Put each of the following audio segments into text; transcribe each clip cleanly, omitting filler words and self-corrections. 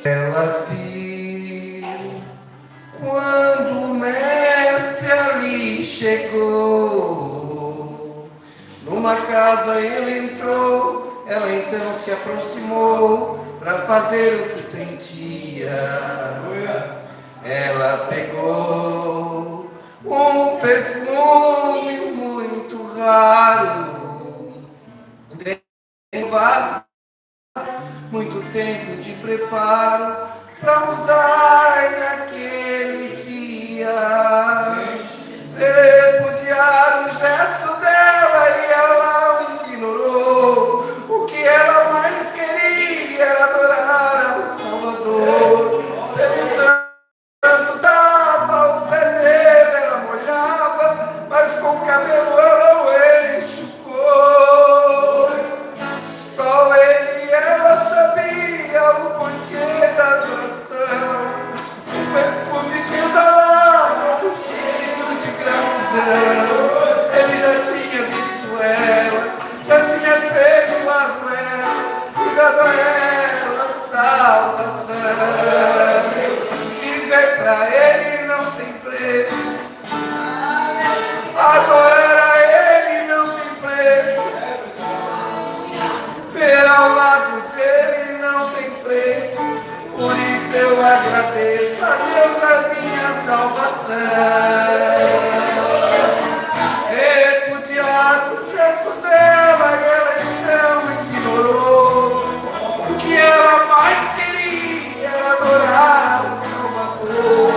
Ela viu quando o mestre ali chegou. Numa casa ele entrou, ela então se aproximou para fazer o que sentia. Ela pegou um perfume muito raro, em um vaso, muito tempo de preparo para usar naquele dia. Repudiar o gesto dela e ela o ignorou. O que ela mais queria era adorar ao Salvador. Tanto dava o pé dele, ela molhava, mas com o cabelo ela o enxugou. Só ele e ela sabia o porquê da adoração. O perfume que exalava, o cheiro de gratidão. Ele já tinha visto ela, já tinha perdoado ela e dado a ela salvação. Viver pra ele não tem preço, adorar a ele não tem preço, ver ao lado dele não tem preço. Por isso eu agradeço a Deus a minha salvação. Repudiado o gesto dela e ela então ignorou. O que ela mais queria era adorar o Salvador.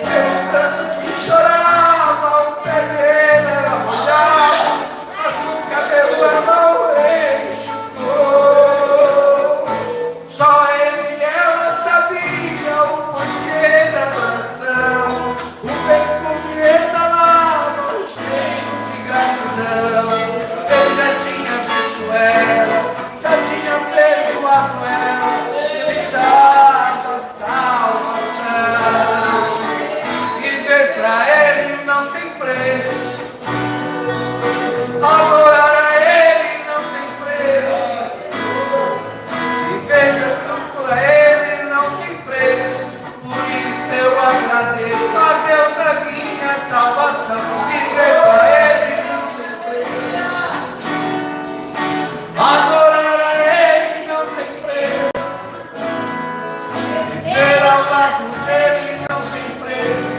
Pelo tanto que chorava, o pé dele era molhado, mas o cabelo ela o enxugou. Só ele e ela sabia o porquê da adoração. O perfume exalava o cheiro de gratidão. Ele já tinha visto ela, já tinha perdoado ela, ele dava salvação. Viver pra ele não tem preço, adorar a ele não tem preço, viver junto a ele não tem preço. Por isso eu agradeço a Deus a minha salvação. Viver pra ele não tem preço, adorar a ele não tem preço, viver ao lado dele não tem preço.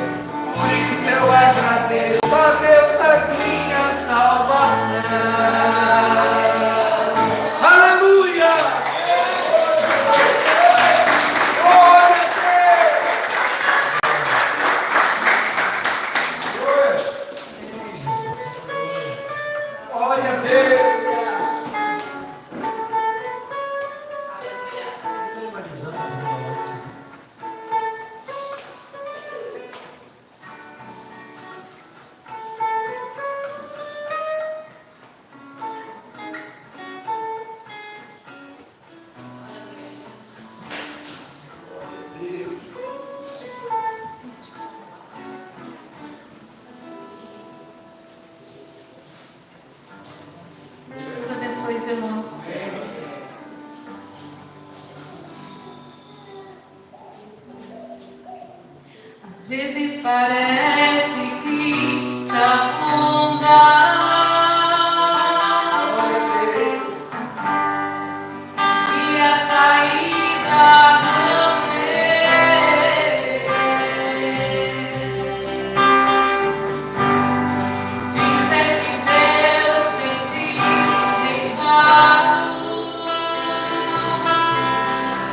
Por isso eu agradeço a Deus a minha salvação. Aleluia! Glória a Deus! Glória a Deus! Deus abençoe os irmãos. Às vezes parece que te afunda e a saída não vê. Dizem que Deus tem te deixado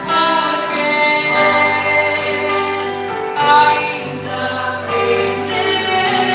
porque ainda tem nele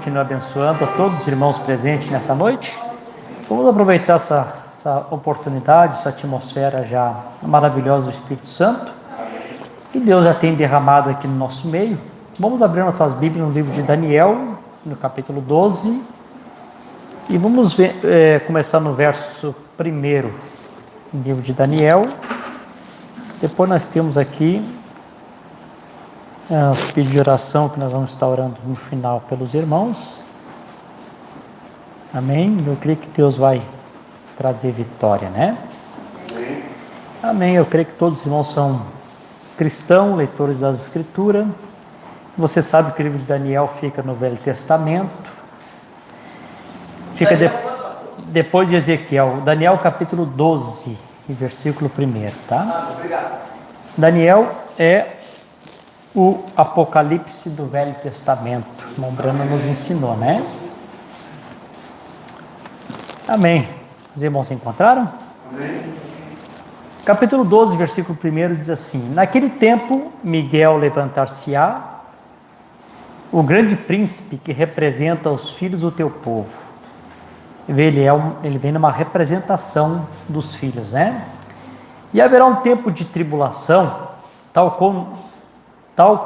Continue abençoando a todos os irmãos presentes nessa noite. Vamos aproveitar essa oportunidade, essa atmosfera já maravilhosa do Espírito Santo, que Deus já tem derramado aqui no nosso meio. Vamos abrir nossas Bíblias no livro de Daniel, no capítulo 12, e vamos começar no verso 1, no livro de Daniel. Depois nós temos aqui os pedidos de oração que nós vamos estar orando no final pelos irmãos. Amém? Eu creio que Deus vai trazer vitória, né? Amém. Amém. Eu creio que todos os irmãos são cristãos, leitores das Escrituras. Você sabe que o livro de Daniel fica no Velho Testamento. Fica depois de Ezequiel. Daniel capítulo 12, versículo 1, tá? Obrigado. Daniel é o Apocalipse do Velho Testamento. O irmão Brano nos ensinou, né? Amém. Os irmãos se encontraram? Amém. Capítulo 12, versículo 1 diz assim: Naquele tempo, Miguel levantar-se-á, o grande príncipe que representa os filhos do teu povo. Ele vem numa representação dos filhos, né? E haverá um tempo de tribulação, tal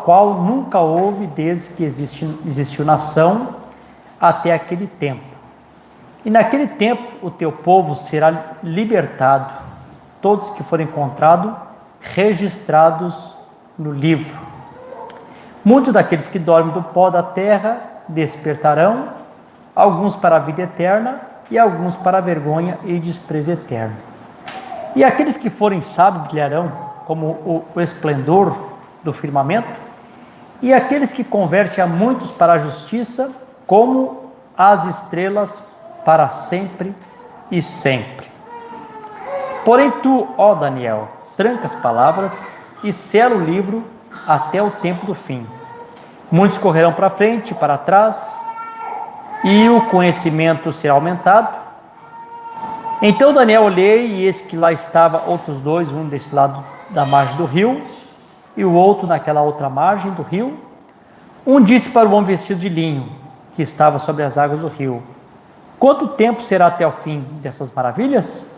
qual nunca houve desde que existiu nação até aquele tempo. E naquele tempo o teu povo será libertado, todos que forem encontrados registrados no livro. Muitos daqueles que dormem do pó da terra despertarão, alguns para a vida eterna e alguns para a vergonha e desprezo eterno. E aqueles que forem sábios brilharão como o esplendor do firmamento, e aqueles que convertem a muitos para a justiça, como as estrelas para sempre e sempre. Porém tu, ó Daniel, tranca as palavras e sela o livro até o tempo do fim. Muitos correrão para frente e para trás, e o conhecimento será aumentado. Então Daniel olhei, e eis que lá estava outros dois, um desse lado da margem do rio, e o outro naquela outra margem do rio. Um disse para o homem vestido de linho, que estava sobre as águas do rio: quanto tempo será até o fim dessas maravilhas?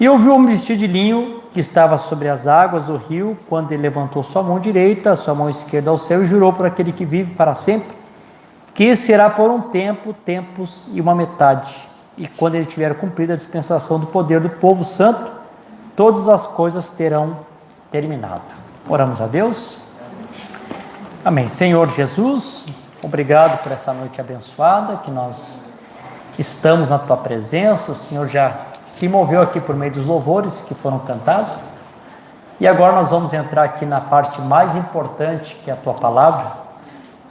E eu vi o homem vestido de linho, que estava sobre as águas do rio, quando ele levantou sua mão direita, sua mão esquerda ao céu, e jurou por aquele que vive para sempre, que será por um tempo, tempos e uma metade. E quando ele tiver cumprido a dispensação do poder do povo santo, todas as coisas terão terminado. Oramos a Deus. Amém. Senhor Jesus, obrigado por essa noite abençoada, que nós estamos na Tua presença. O Senhor já se moveu aqui por meio dos louvores que foram cantados. E agora nós vamos entrar aqui na parte mais importante, que é a Tua palavra.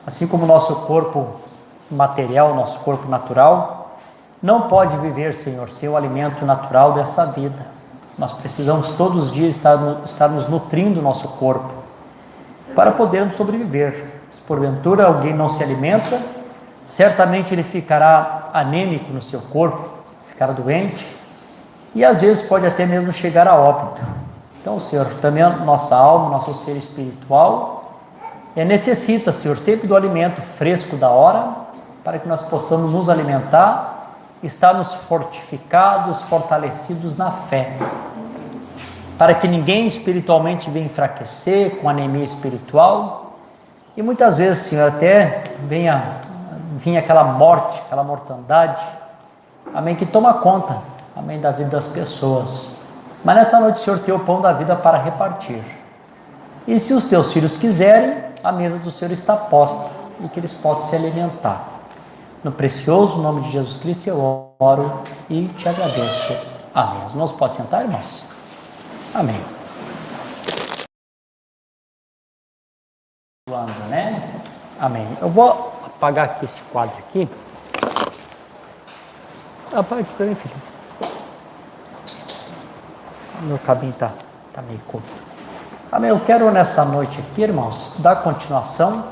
Assim como o nosso corpo material, nosso corpo natural, não pode viver, Senhor, sem o alimento natural dessa vida. Nós precisamos todos os dias estar nos nutrindo o nosso corpo, para podermos sobreviver. Se porventura alguém não se alimenta, certamente ele ficará anêmico no seu corpo, ficará doente, e às vezes pode até mesmo chegar a óbito. Então, Senhor, também a nossa alma, nosso ser espiritual, necessita, Senhor, sempre do alimento fresco da hora, para que nós possamos nos alimentar, estarmos fortificados, fortalecidos na fé, para que ninguém espiritualmente venha enfraquecer com anemia espiritual, e muitas vezes, Senhor, até venha aquela morte, aquela mortandade, amém, que toma conta, amém, da vida das pessoas. Mas nessa noite, Senhor, tem o pão da vida para repartir. E se os teus filhos quiserem, a mesa do Senhor está posta e que eles possam se alimentar. No precioso nome de Jesus Cristo eu oro e te agradeço. Amém. Os irmãos podem sentar, irmãos? Amém. Né? Amém. Eu vou apagar aqui esse quadro aqui. Apaga aqui para mim, filho. Meu cabinho tá meio curto. Amém. Eu quero nessa noite aqui, irmãos, dar continuação,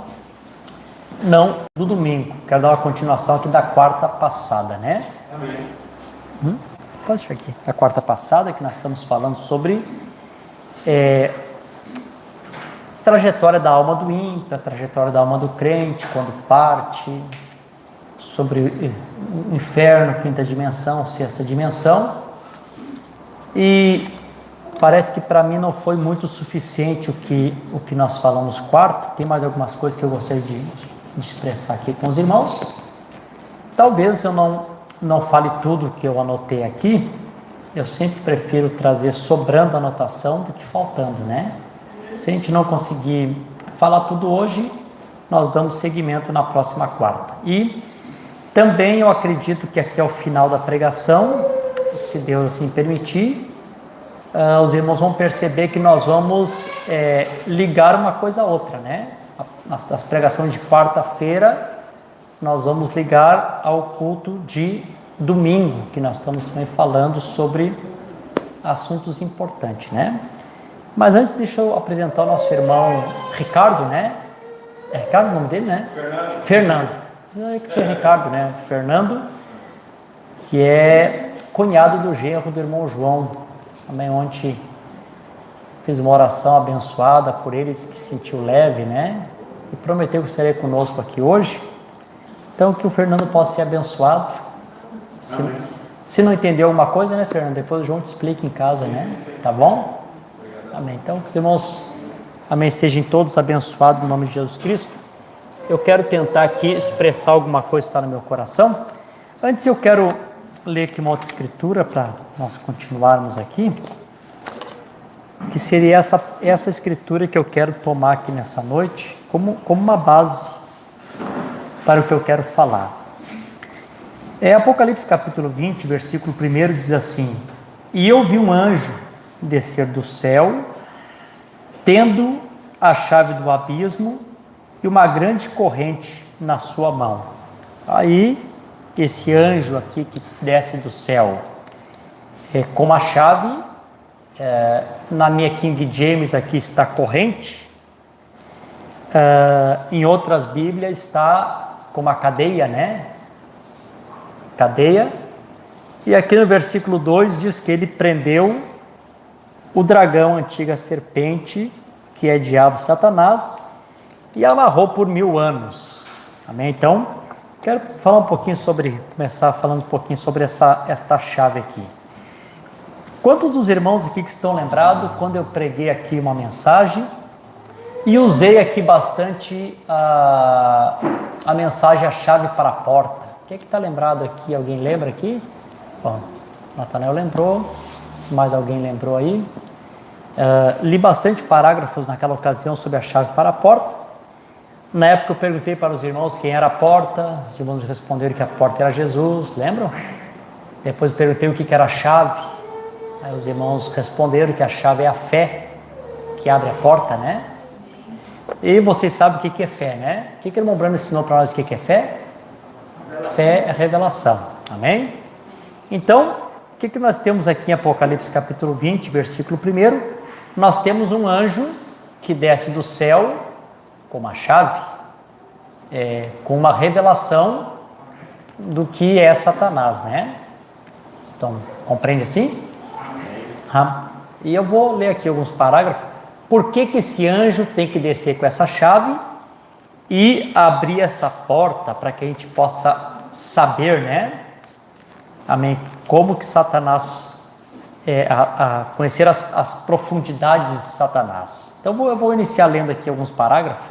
não do domingo, quero dar uma continuação aqui da quarta passada, né? Amém. Pode deixar aqui. A quarta passada que nós estamos falando sobre trajetória da alma do ímpio, a trajetória da alma do crente quando parte, sobre o inferno, quinta dimensão, sexta dimensão. E parece que para mim não foi muito suficiente o que nós falamos quarto. Tem mais algumas coisas que eu gostaria de expressar aqui com os irmãos. Talvez eu não fale tudo que eu anotei aqui. Eu sempre prefiro trazer sobrando anotação do que faltando, né? Se a gente não conseguir falar tudo hoje, nós damos seguimento na próxima quarta. E também eu acredito que aqui ao final da pregação, se Deus assim permitir, os irmãos vão perceber que nós vamos ligar uma coisa a outra, né? Nas pregações de quarta-feira, nós vamos ligar ao culto de domingo, que nós estamos também falando sobre assuntos importantes, né? Mas antes, deixa eu apresentar o nosso irmão Ricardo, né? É Ricardo o nome dele, né? Fernando. Não é que tinha Ricardo, né? Fernando, que é cunhado do genro do irmão João. Também ontem fiz uma oração abençoada por ele, disse que se sentiu leve, né? E prometeu que estaria conosco aqui hoje. Então, que o Fernando possa ser abençoado. Se não entendeu alguma coisa, né, Fernando? Depois o João te explica em casa, né? Tá bom? Amém. Então, que os irmãos, amém, sejam todos abençoados no nome de Jesus Cristo. Eu quero tentar aqui expressar alguma coisa que está no meu coração. Antes, eu quero ler aqui uma outra escritura para nós continuarmos aqui, que seria essa escritura que eu quero tomar aqui nessa noite como uma base para o que eu quero falar. Apocalipse capítulo 20, versículo 1 diz assim: E eu vi um anjo descer do céu, tendo a chave do abismo e uma grande corrente na sua mão. Aí, esse anjo aqui que desce do céu com a chave, na minha King James aqui está corrente, em outras Bíblias está com uma cadeia, né? Cadeia. E aqui no versículo 2 diz que ele prendeu o dragão, a antiga serpente, que é diabo Satanás, e amarrou por 1000 anos. Amém? Então, quero falar começar falando um pouquinho sobre esta chave aqui. Quantos dos irmãos aqui que estão lembrados quando eu preguei aqui uma mensagem e usei aqui bastante a mensagem A Chave para a Porta? Quem é que está lembrado aqui? Alguém lembra aqui? Bom, Natanael lembrou, mais alguém lembrou aí? Li bastante parágrafos naquela ocasião sobre a chave para a porta. Na época eu perguntei para os irmãos quem era a porta, os irmãos responderam que a porta era Jesus, lembram? Depois eu perguntei o que era a chave, aí os irmãos responderam que a chave é a fé, que abre a porta, né? E vocês sabem o que é fé, né? O que o irmão Brando ensinou para nós o que é fé? Fé é revelação, amém? Então, o que nós temos aqui em Apocalipse capítulo 20, versículo 1? Nós temos um anjo que desce do céu com uma chave. com uma revelação do que é Satanás, né? Então, compreende assim? E eu vou ler aqui alguns parágrafos. Por que esse anjo tem que descer com essa chave e abrir essa porta para que a gente possa saber, né? Amém? Como que Satanás, conhecer as profundidades de Satanás. Então eu vou iniciar lendo aqui alguns parágrafos.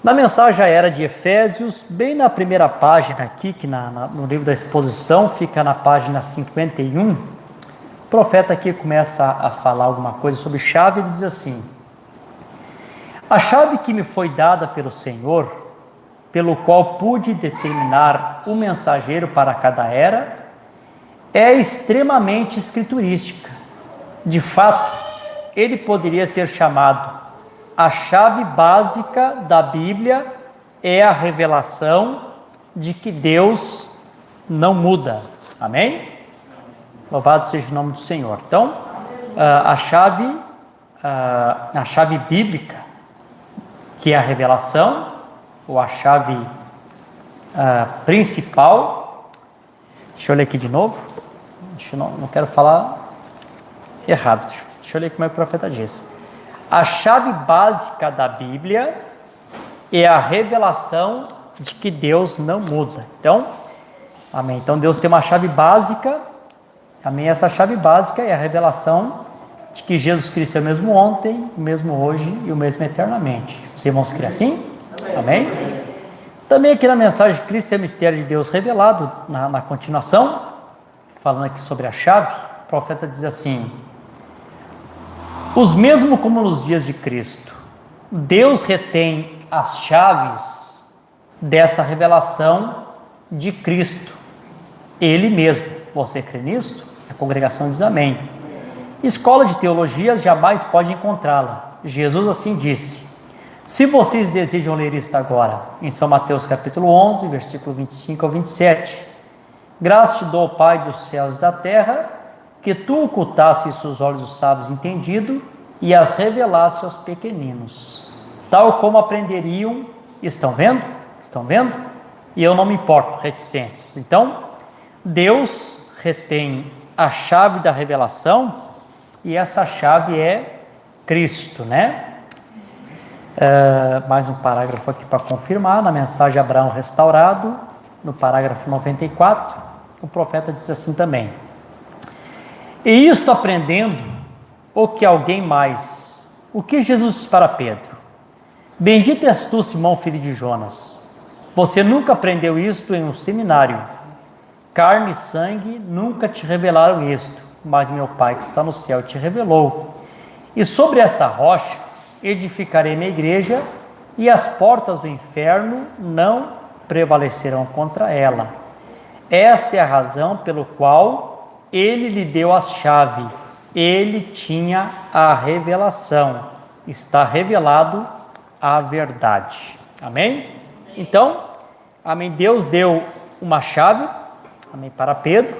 Na mensagem era de Efésios, bem na primeira página aqui, que no livro da exposição, fica na página 51, o profeta aqui começa a falar alguma coisa sobre chave. Ele diz assim: a chave que me foi dada pelo Senhor, pelo qual pude determinar o mensageiro para cada era, é extremamente escriturística. De fato, ele poderia ser chamado a chave básica da Bíblia, é a revelação de que Deus não muda. Amém? Louvado seja o nome do Senhor. Então, a chave bíblica, que é a revelação, ou a chave principal. Deixa eu ler aqui de novo. Não quero falar errado. Deixa eu ler como é que o profeta diz. A chave básica da Bíblia é a revelação de que Deus não muda. Então, amém. Então Deus tem uma chave básica. Amém. Essa chave básica é a revelação de que Jesus Cristo é o mesmo ontem, o mesmo hoje e o mesmo eternamente. Os irmãos creem assim? Amém? Também aqui na mensagem, Cristo é o mistério de Deus revelado, na continuação, falando aqui sobre a chave, o profeta diz assim: os mesmos como nos dias de Cristo, Deus retém as chaves dessa revelação de Cristo, Ele mesmo. Você crê nisto? A congregação diz amém. Escola de teologia jamais pode encontrá-la. Jesus assim disse. Se vocês desejam ler isto agora, em São Mateus capítulo 11, versículo 25 ao 27. Graças te dou, Pai dos céus e da terra, que tu ocultasses os olhos dos sábios entendidos e as revelasse aos pequeninos, tal como aprenderiam. Estão vendo? Estão vendo? E eu não me importo, reticências. Então, Deus retém a chave da revelação e essa chave é Cristo, né? Mais um parágrafo aqui para confirmar, na mensagem Abraão restaurado, no parágrafo 94, o profeta diz assim também: e isto aprendendo, o que alguém mais, o que Jesus diz para Pedro: bendito és tu, Simão, filho de Jonas, você nunca aprendeu isto em um seminário, carne e sangue nunca te revelaram isto, mas meu Pai que está no céu te revelou. E sobre essa rocha edificarei minha igreja, e as portas do inferno não prevalecerão contra ela. Esta é a razão pelo qual ele lhe deu a chave. Ele tinha a revelação. Está revelado a verdade. Amém? Então, amém. Deus deu uma chave, amém, para Pedro.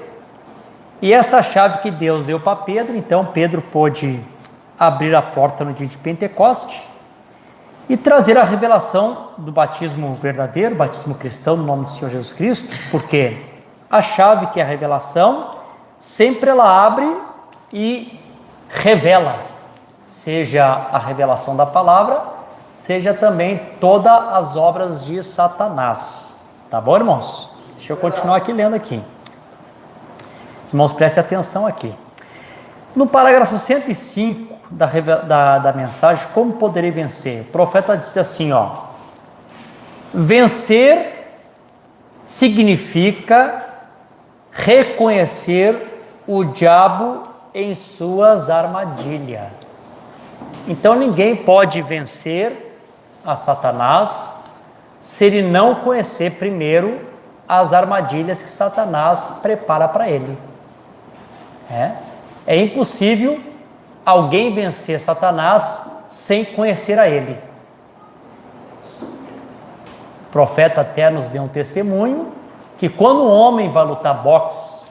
E essa chave que Deus deu para Pedro, então Pedro pôde abrir a porta no dia de Pentecoste e trazer a revelação do batismo verdadeiro, batismo cristão no nome do Senhor Jesus Cristo, porque a chave, que é a revelação, sempre ela abre e revela, seja a revelação da palavra, seja também todas as obras de Satanás. Tá bom, irmãos? Deixa eu continuar aqui lendo aqui. Os irmãos, prestem atenção aqui. No parágrafo 105 da mensagem, como poderei vencer? O profeta diz assim, ó: vencer significa reconhecer o diabo em suas armadilhas. Então ninguém pode vencer a Satanás se ele não conhecer primeiro as armadilhas que Satanás prepara para ele. É impossível alguém vencer Satanás sem conhecer a ele. O profeta até nos deu um testemunho que quando um homem vai lutar boxe,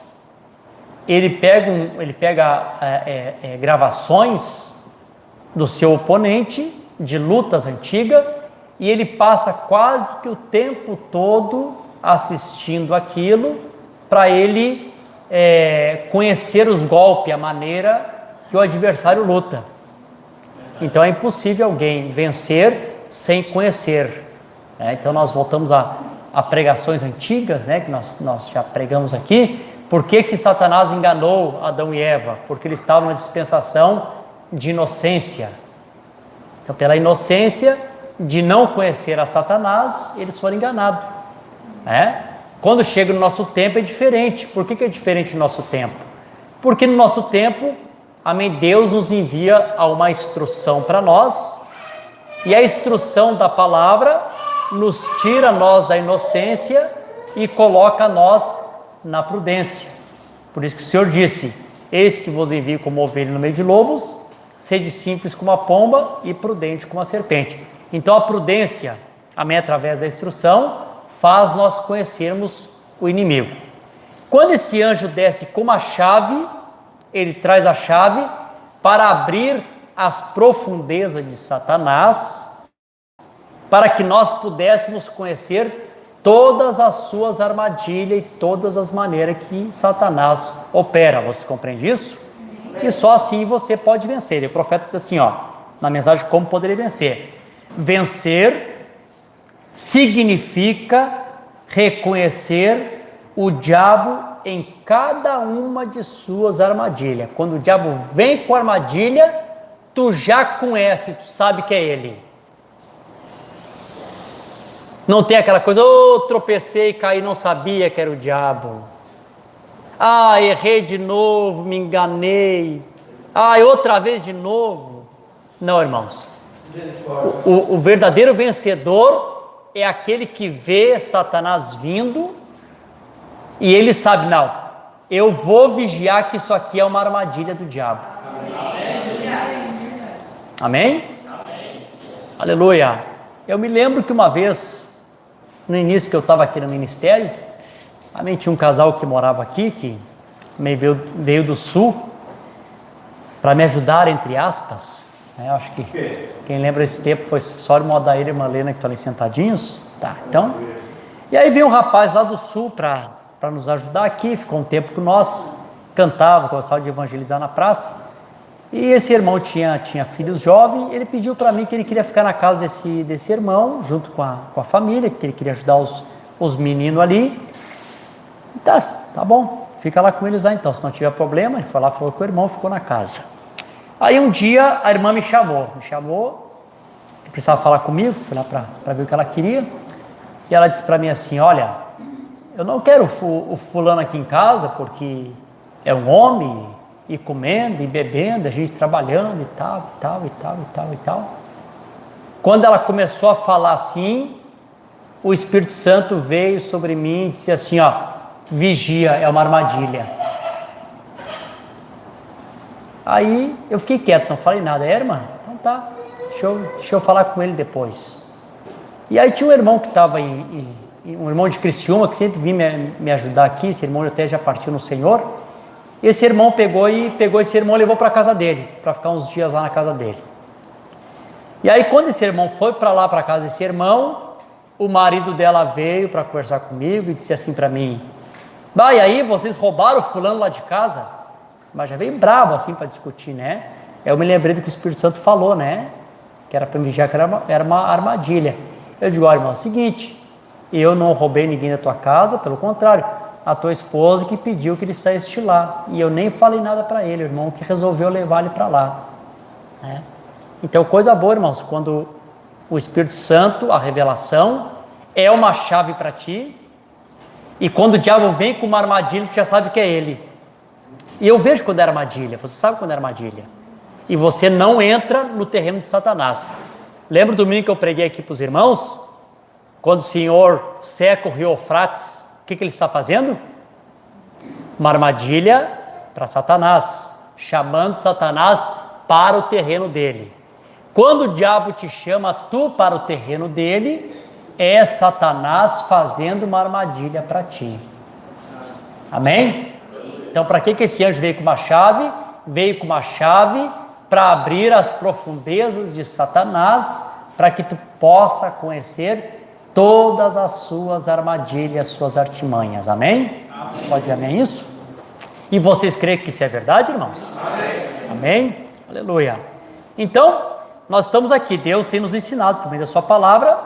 ele pega gravações do seu oponente de lutas antigas e ele passa quase que o tempo todo assistindo aquilo para ele conhecer os golpes, a maneira que o adversário luta. Então é impossível alguém vencer sem conhecer. Então nós voltamos a pregações antigas, que nós já pregamos aqui. Por que Satanás enganou Adão e Eva? Porque eles estavam na dispensação de inocência. Então, pela inocência de não conhecer a Satanás, eles foram enganados. Quando chega no nosso tempo é diferente. Por que é diferente no nosso tempo? Porque no nosso tempo, amém, Deus nos envia a uma instrução para nós, e a instrução da palavra nos tira nós da inocência e coloca nós na prudência. Por isso que o Senhor disse: eis que vos envio como ovelha no meio de lobos, sede simples como a pomba e prudente como a serpente. Então a prudência, amém, através da instrução, faz nós conhecermos o inimigo. Quando esse anjo desce com uma chave, ele traz a chave para abrir as profundezas de Satanás, para que nós pudéssemos conhecer todas as suas armadilhas e todas as maneiras que Satanás opera. Você compreende isso? E só assim você pode vencer. E o profeta diz assim, na mensagem como poderia vencer. Vencer significa reconhecer o diabo em cada uma de suas armadilhas. Quando o diabo vem com armadilha, tu já conhece, tu sabe que é ele. Não tem aquela coisa, tropecei e caí, não sabia que era o diabo. Errei de novo, me enganei. Outra vez de novo. Não, irmãos. O verdadeiro vencedor é aquele que vê Satanás vindo e ele sabe, não, eu vou vigiar que isso aqui é uma armadilha do diabo. Amém? Aleluia. Eu me lembro que uma vez, no início que eu estava aqui no ministério, também tinha um casal que morava aqui, que veio do sul, para me ajudar, entre aspas. Eu acho que quem lembra esse tempo foi só o irmão Adair e a irmã Helena que estão ali sentadinhos. Tá, então. E aí veio um rapaz lá do sul para nos ajudar aqui, ficou um tempo com nós, cantava, gostava de evangelizar na praça. E esse irmão tinha filhos jovens, ele pediu para mim que ele queria ficar na casa desse irmão, junto com a família, que ele queria ajudar os meninos ali. E tá bom, fica lá com eles lá então, se não tiver problema. Ele foi lá, falou com o irmão, ficou na casa. Aí um dia a irmã me chamou, que precisava falar comigo, fui lá para ver o que ela queria. E ela disse para mim assim, olha, eu não quero o fulano aqui em casa, porque é um homem, e comendo, e bebendo, a gente trabalhando, e tal. Quando ela começou a falar assim, o Espírito Santo veio sobre mim e disse assim, vigia, é uma armadilha. Aí eu fiquei quieto, não falei nada. Irmã, então tá, deixa eu falar com ele depois. E aí tinha um irmão que estava um irmão de Criciúma, que sempre vinha me ajudar aqui, esse irmão até já partiu no Senhor. Esse irmão pegou esse irmão e levou para a casa dele, para ficar uns dias lá na casa dele. E aí quando esse irmão foi para lá, para casa desse irmão, o marido dela veio para conversar comigo e disse assim para mim, e aí vocês roubaram o fulano lá de casa? Mas já veio bravo assim para discutir, né? Eu me lembrei do que o Espírito Santo falou, né? Que era para me vigiar, que era uma armadilha. Eu digo, olha, irmão, é o seguinte, eu não roubei ninguém da tua casa, pelo contrário, a tua esposa que pediu que ele saísse de lá, e eu nem falei nada para ele, o irmão que resolveu levar ele para lá. Então, coisa boa, irmãos, quando o Espírito Santo, a revelação, é uma chave para ti, e quando o diabo vem com uma armadilha, tu já sabe que é ele. E eu vejo quando é armadilha, você sabe quando é armadilha, e você não entra no terreno de Satanás. Lembra do domingo que eu preguei aqui para os irmãos? Quando o Senhor seca o rio Eufrates, o que ele está fazendo? Uma armadilha para Satanás, chamando Satanás para o terreno dele. Quando o diabo te chama tu para o terreno dele, é Satanás fazendo uma armadilha para ti. Amém? Então, para que esse anjo veio com uma chave? Veio com uma chave para abrir as profundezas de Satanás, para que tu possa conhecer todas as suas armadilhas, suas artimanhas. Amém? Você pode dizer amém isso? E vocês creem que isso é verdade, irmãos? Amém? Aleluia. Então, nós estamos aqui, Deus tem nos ensinado, por meio da sua palavra,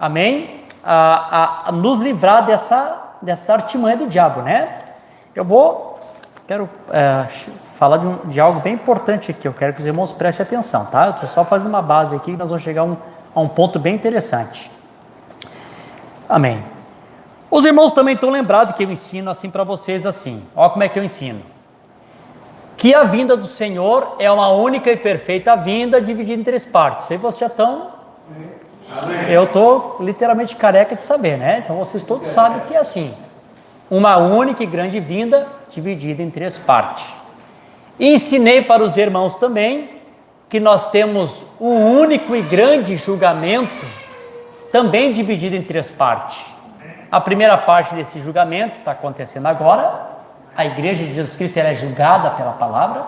amém? A nos livrar dessa artimanha do diabo, né? Quero falar de algo bem importante aqui, eu quero que os irmãos prestem atenção, tá? Eu estou só fazendo uma base aqui, nós vamos chegar a um ponto bem interessante. Amém. Os irmãos também estão lembrados que eu ensino assim para vocês assim, olha como é que eu ensino. Que a vinda do Senhor é uma única e perfeita vinda dividida em 3 partes. E vocês já estão... Amém. Eu estou literalmente careca de saber, né? Então vocês todos sabem que é assim. Uma única e grande vinda dividida em 3 partes. E ensinei para os irmãos também que nós temos um único e grande julgamento também dividido em 3 partes. A primeira parte desse julgamento está acontecendo agora. A igreja de Jesus Cristo ela é julgada pela palavra.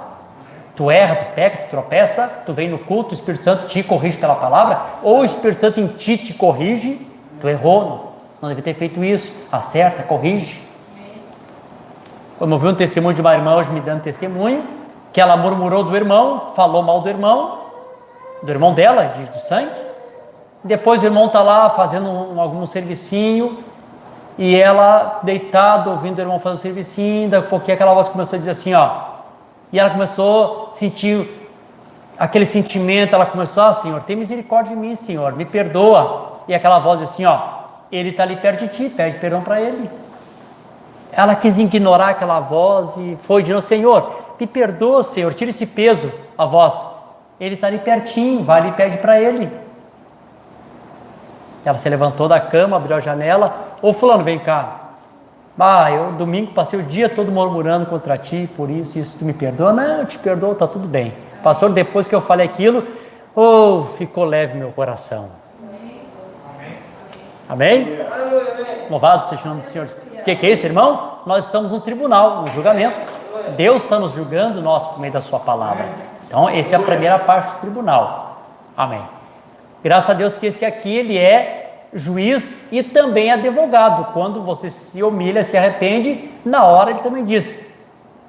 Tu erra, tu peca, tu tropeça, tu vem no culto, o Espírito Santo te corrige pela palavra, ou o Espírito Santo em ti te corrige, tu errou, não deve ter feito isso, acerta, corrige. Como eu vi um testemunho de uma irmã hoje me dando testemunho, que ela murmurou do irmão, falou mal do irmão dela, de sangue, depois o irmão está lá fazendo algum servicinho, e ela deitada, ouvindo o irmão fazer o servicinho, daí a pouquinho aquela voz começou a dizer assim, ó, e ela começou a sentir aquele sentimento, ela começou, Senhor, tem misericórdia de mim, Senhor, me perdoa, e aquela voz assim, ó, ele está ali perto de ti, pede perdão para ele. Ela quis ignorar aquela voz e foi de novo, Senhor, me perdoa, Senhor, tira esse peso, a voz, ele está ali pertinho, vai ali e pede para ele. Ela se levantou da cama, abriu a janela, ô fulano, vem cá, eu domingo passei o dia todo murmurando contra ti, por isso tu me perdoa? Não, eu te perdoo, está tudo bem. Pastor, depois que eu falei aquilo, ficou leve meu coração. Amém? Louvado seja o nome do Senhor. O que é isso, irmão? Nós estamos no tribunal, no julgamento. Deus está nos julgando, nós, por meio da sua palavra. Então, essa é a primeira parte do tribunal. Amém. Graças a Deus que esse aqui, ele é juiz e também advogado. Quando você se humilha, se arrepende, na hora ele também diz,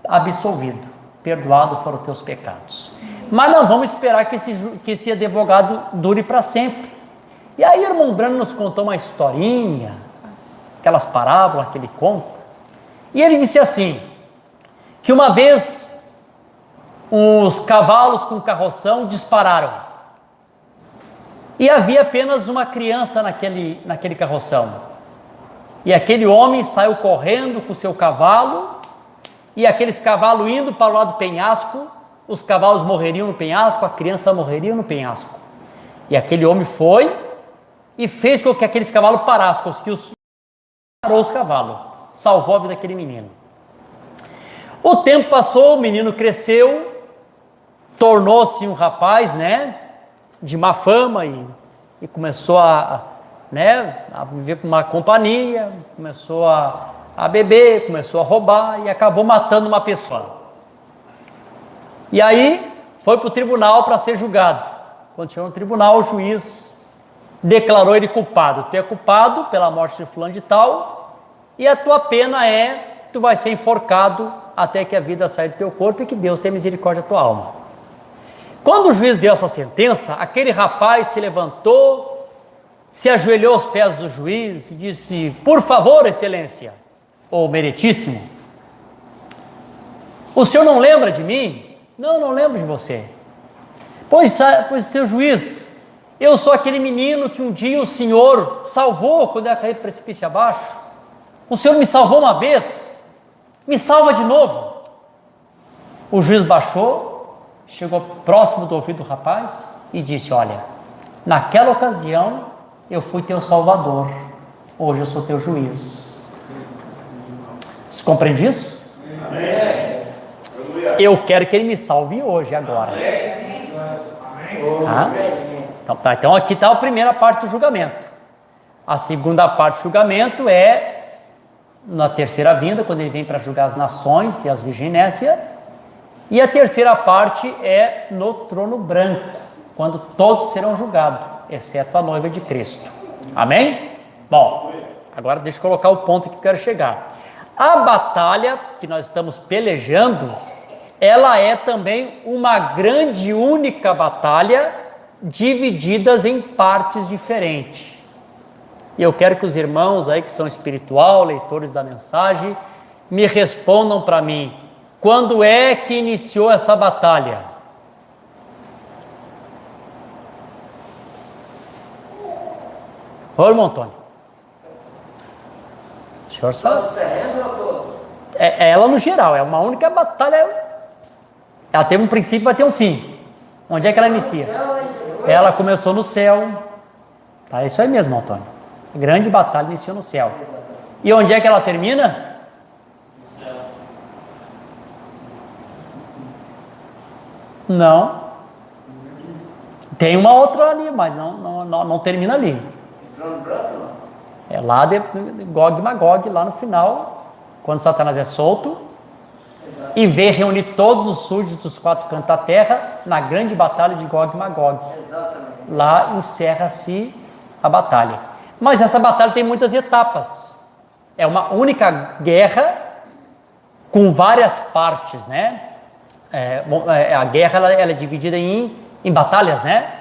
absolvido, perdoado foram os teus pecados. Mas não vamos esperar que esse advogado dure para sempre. E aí o irmão Brano nos contou uma historinha, aquelas parábolas que ele conta, e ele disse assim, que uma vez os cavalos com carroção dispararam, e havia apenas uma criança naquele carroção. E aquele homem saiu correndo com o seu cavalo, e aqueles cavalos indo para o lado do penhasco, os cavalos morreriam no penhasco, a criança morreria no penhasco. E aquele homem foi e fez com que aqueles cavalos parassem, parou os cavalos, salvou a vida daquele menino. O tempo passou, o menino cresceu, tornou-se um rapaz, de má fama e começou a viver com uma companhia, começou a beber, começou a roubar e acabou matando uma pessoa. E aí foi para o tribunal para ser julgado. Quando chegou no tribunal, o juiz declarou ele culpado. Tu é culpado pela morte de fulano de tal e a tua pena é, tu vai ser enforcado até que a vida saia do teu corpo e que Deus tenha misericórdia da tua alma. Quando o juiz deu essa sentença, aquele rapaz se levantou, se ajoelhou aos pés do juiz e disse, por favor, excelência, ou meritíssimo, o senhor não lembra de mim? Não lembro de você. Pois seu juiz, eu sou aquele menino que um dia o senhor salvou quando eu caí do precipício abaixo. O senhor me salvou uma vez, me salva de novo. O juiz baixou, chegou próximo do ouvido do rapaz e disse, olha, naquela ocasião eu fui teu salvador, hoje eu sou teu juiz. Você compreende isso? Amém. Eu quero que ele me salve hoje, agora. Então aqui está a primeira parte do julgamento. A segunda parte do julgamento é na terceira vinda, quando ele vem para julgar as nações e as virginésias. E a terceira parte é no trono branco, quando todos serão julgados. exceto a noiva de Cristo. Amém? Bom, agora deixa eu colocar o ponto que eu quero chegar. A batalha que nós estamos pelejando, ela é também uma grande única batalha, divididas em partes diferentes. E eu quero que os irmãos aí que são espiritual, leitores da mensagem, me respondam para mim, quando é que iniciou essa batalha? Ô, irmão Antônio. O senhor sabe? É ela no geral, é uma única batalha. Ela teve um princípio e vai ter um fim. Onde é que ela inicia? Ela começou no céu. Tá, é isso aí mesmo, Antônio. A grande batalha iniciou no céu. E onde é que ela termina? Não. Tem uma outra ali, mas não termina ali. É lá de Gog e Magog, lá no final, quando Satanás é solto, e vê reunir todos os súditos dos quatro cantos da terra na grande batalha de Gog e Magog. Lá encerra-se a batalha. Mas essa batalha tem muitas etapas. É uma única guerra com várias partes, né? A guerra ela é dividida em batalhas, né?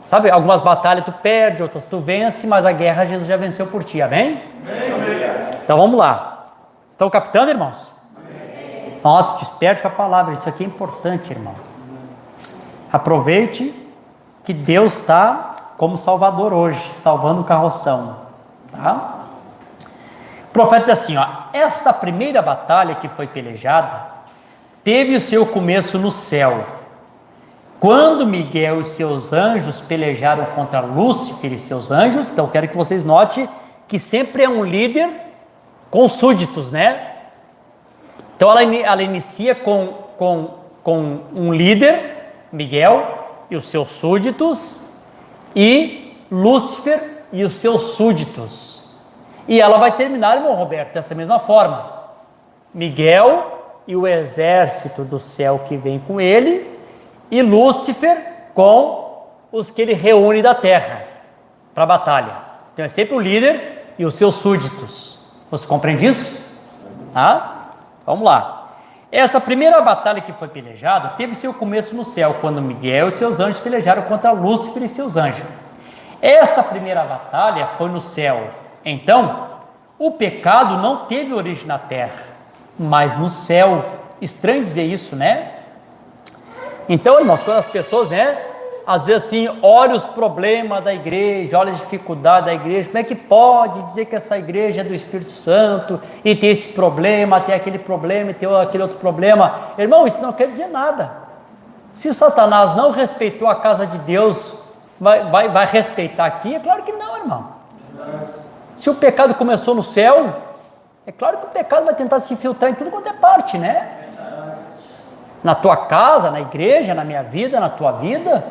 Sabe, algumas batalhas tu perde, outras tu vence, mas a guerra Jesus já venceu por ti, amém? Amém. Então vamos lá. Estão captando, irmãos? Amém. Nossa, desperte com a palavra, isso aqui é importante, irmão. Aproveite que Deus está como Salvador hoje, salvando o carroção, tá? O profeta diz assim, ó, esta primeira batalha que foi pelejada, teve o seu começo no céu, quando Miguel e seus anjos pelejaram contra Lúcifer e seus anjos. Então eu quero que vocês notem que sempre é um líder com súditos, né? Então ela inicia com um líder, Miguel e os seus súditos, e Lúcifer e os seus súditos. E ela vai terminar, irmão Roberto, dessa mesma forma. Miguel e o exército do céu que vem com ele, e Lúcifer com os que ele reúne da terra para a batalha. Então é sempre o líder e os seus súditos. Você compreende isso? Tá? Vamos lá. Essa primeira batalha que foi pelejada teve seu começo no céu, quando Miguel e seus anjos pelejaram contra Lúcifer e seus anjos. Essa primeira batalha foi no céu. Então, o pecado não teve origem na terra, mas no céu. Estranho dizer isso, né? Então, irmãos, quando as pessoas, né, às vezes assim, olham os problemas da igreja, olham as dificuldades da igreja, como é que pode dizer que essa igreja é do Espírito Santo, e tem esse problema, tem aquele problema, e tem aquele outro problema? Irmão, isso não quer dizer nada. Se Satanás não respeitou a casa de Deus, vai respeitar aqui? É claro que não, irmão. Se o pecado começou no céu, é claro que o pecado vai tentar se infiltrar em tudo quanto é parte, né? Na tua casa, na igreja, na minha vida, na tua vida,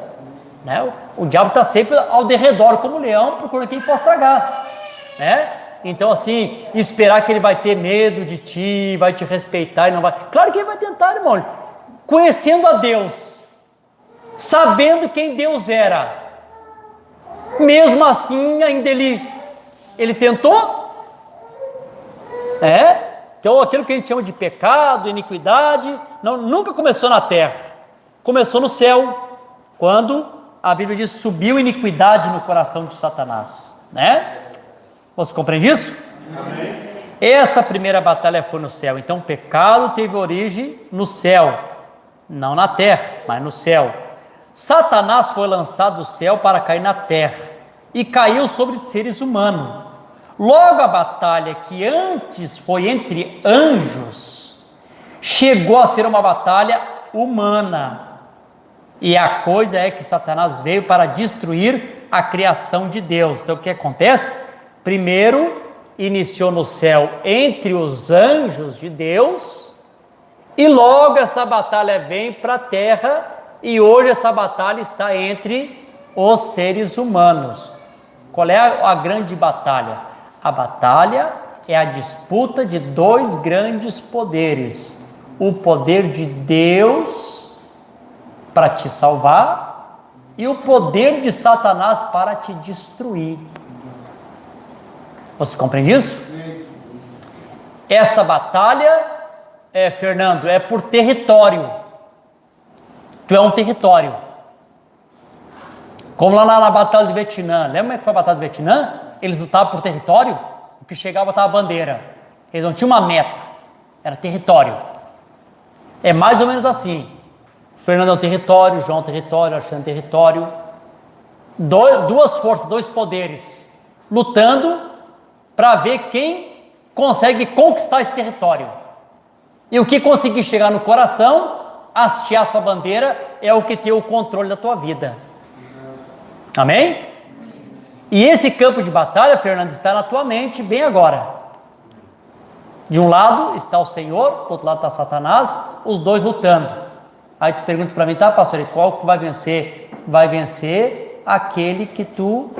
né? O diabo está sempre ao derredor como leão, procurando quem possa tragar, né? Então assim, esperar que ele vai ter medo de ti, vai te respeitar e não vai, claro que ele vai tentar, irmão, conhecendo a Deus, sabendo quem Deus era, mesmo assim ainda ele tentou, então aquilo que a gente chama de pecado, iniquidade, nunca começou na terra, começou no céu, quando a Bíblia diz, subiu iniquidade no coração de Satanás, né? Você compreende isso? Amém. Essa primeira batalha foi no céu, então o pecado teve origem no céu, não na terra, mas no céu. Satanás foi lançado do céu para cair na terra, e caiu sobre seres humanos. Logo a batalha que antes foi entre anjos, chegou a ser uma batalha humana. E a coisa é que Satanás veio para destruir a criação de Deus. Então o que acontece? Primeiro, iniciou no céu entre os anjos de Deus, e logo essa batalha vem para a terra, e hoje essa batalha está entre os seres humanos. Qual é a grande batalha? A batalha é a disputa de dois grandes poderes: o poder de Deus para te salvar e o poder de Satanás para te destruir. Você compreende isso? Essa batalha, Fernando, é por território. Tu é um território. Como lá na batalha do Vietnã. Lembra como é que foi a batalha do Vietnã? Eles lutavam por território. O que chegava estava a bandeira. Eles não tinham uma meta. Era território. É mais ou menos assim. Fernando é um território, João é um território, Alexandre é um território. Duas forças, dois poderes, lutando para ver quem consegue conquistar esse território. E o que conseguir chegar no coração, hastear sua bandeira, é o que tem o controle da tua vida. Amém? E esse campo de batalha, Fernando, está na tua mente bem agora. De um lado está o Senhor, do outro lado está Satanás, os dois lutando. Aí tu pergunta para mim, tá, pastor, e qual que vai vencer? Vai vencer aquele que tu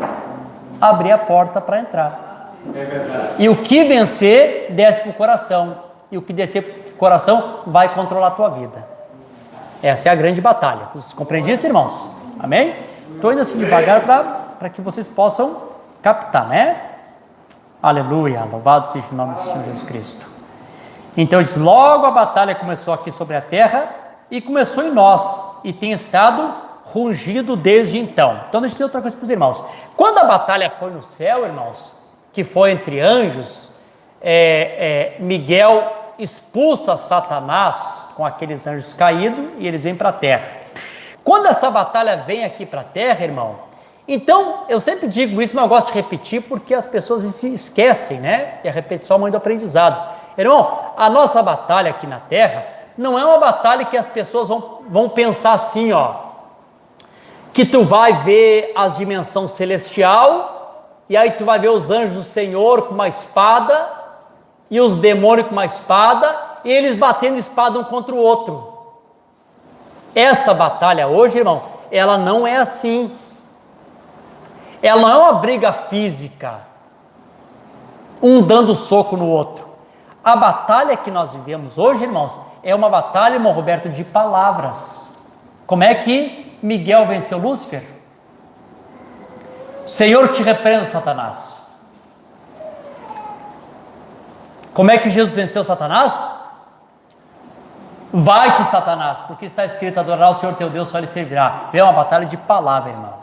abrir a porta para entrar. É verdade. E o que vencer, desce para o coração. E o que descer para o coração, vai controlar a tua vida. Essa é a grande batalha. Vocês compreendem isso, irmãos? Amém? Estou indo assim devagar para que vocês possam captar, né? Aleluia, louvado seja o nome do Senhor Jesus Cristo. Então diz, logo a batalha começou aqui sobre a terra e começou em nós e tem estado rungido desde então. Então deixa eu dizer outra coisa para os irmãos. Quando a batalha foi no céu, irmãos, que foi entre anjos, Miguel expulsa Satanás com aqueles anjos caídos e eles vêm para a terra. Quando essa batalha vem aqui para a terra, irmão, então, eu sempre digo isso, mas eu gosto de repetir porque as pessoas se esquecem, né? E a repetição é a mãe do aprendizado. Irmão, a nossa batalha aqui na Terra não é uma batalha que as pessoas vão pensar assim, ó, que tu vai ver as dimensões celestial e aí tu vai ver os anjos do Senhor com uma espada e os demônios com uma espada e eles batendo espada um contra o outro. Essa batalha hoje, irmão, ela não é assim. Ela não é uma briga física, um dando soco no outro. A batalha que nós vivemos hoje, irmãos, é uma batalha, irmão Roberto, de palavras. Como é que Miguel venceu Lúcifer? Senhor te repreenda, Satanás. Como é que Jesus venceu Satanás? Vai-te, Satanás, porque está escrito, adorar o Senhor teu Deus, só ele servirá. É uma batalha de palavra, irmão.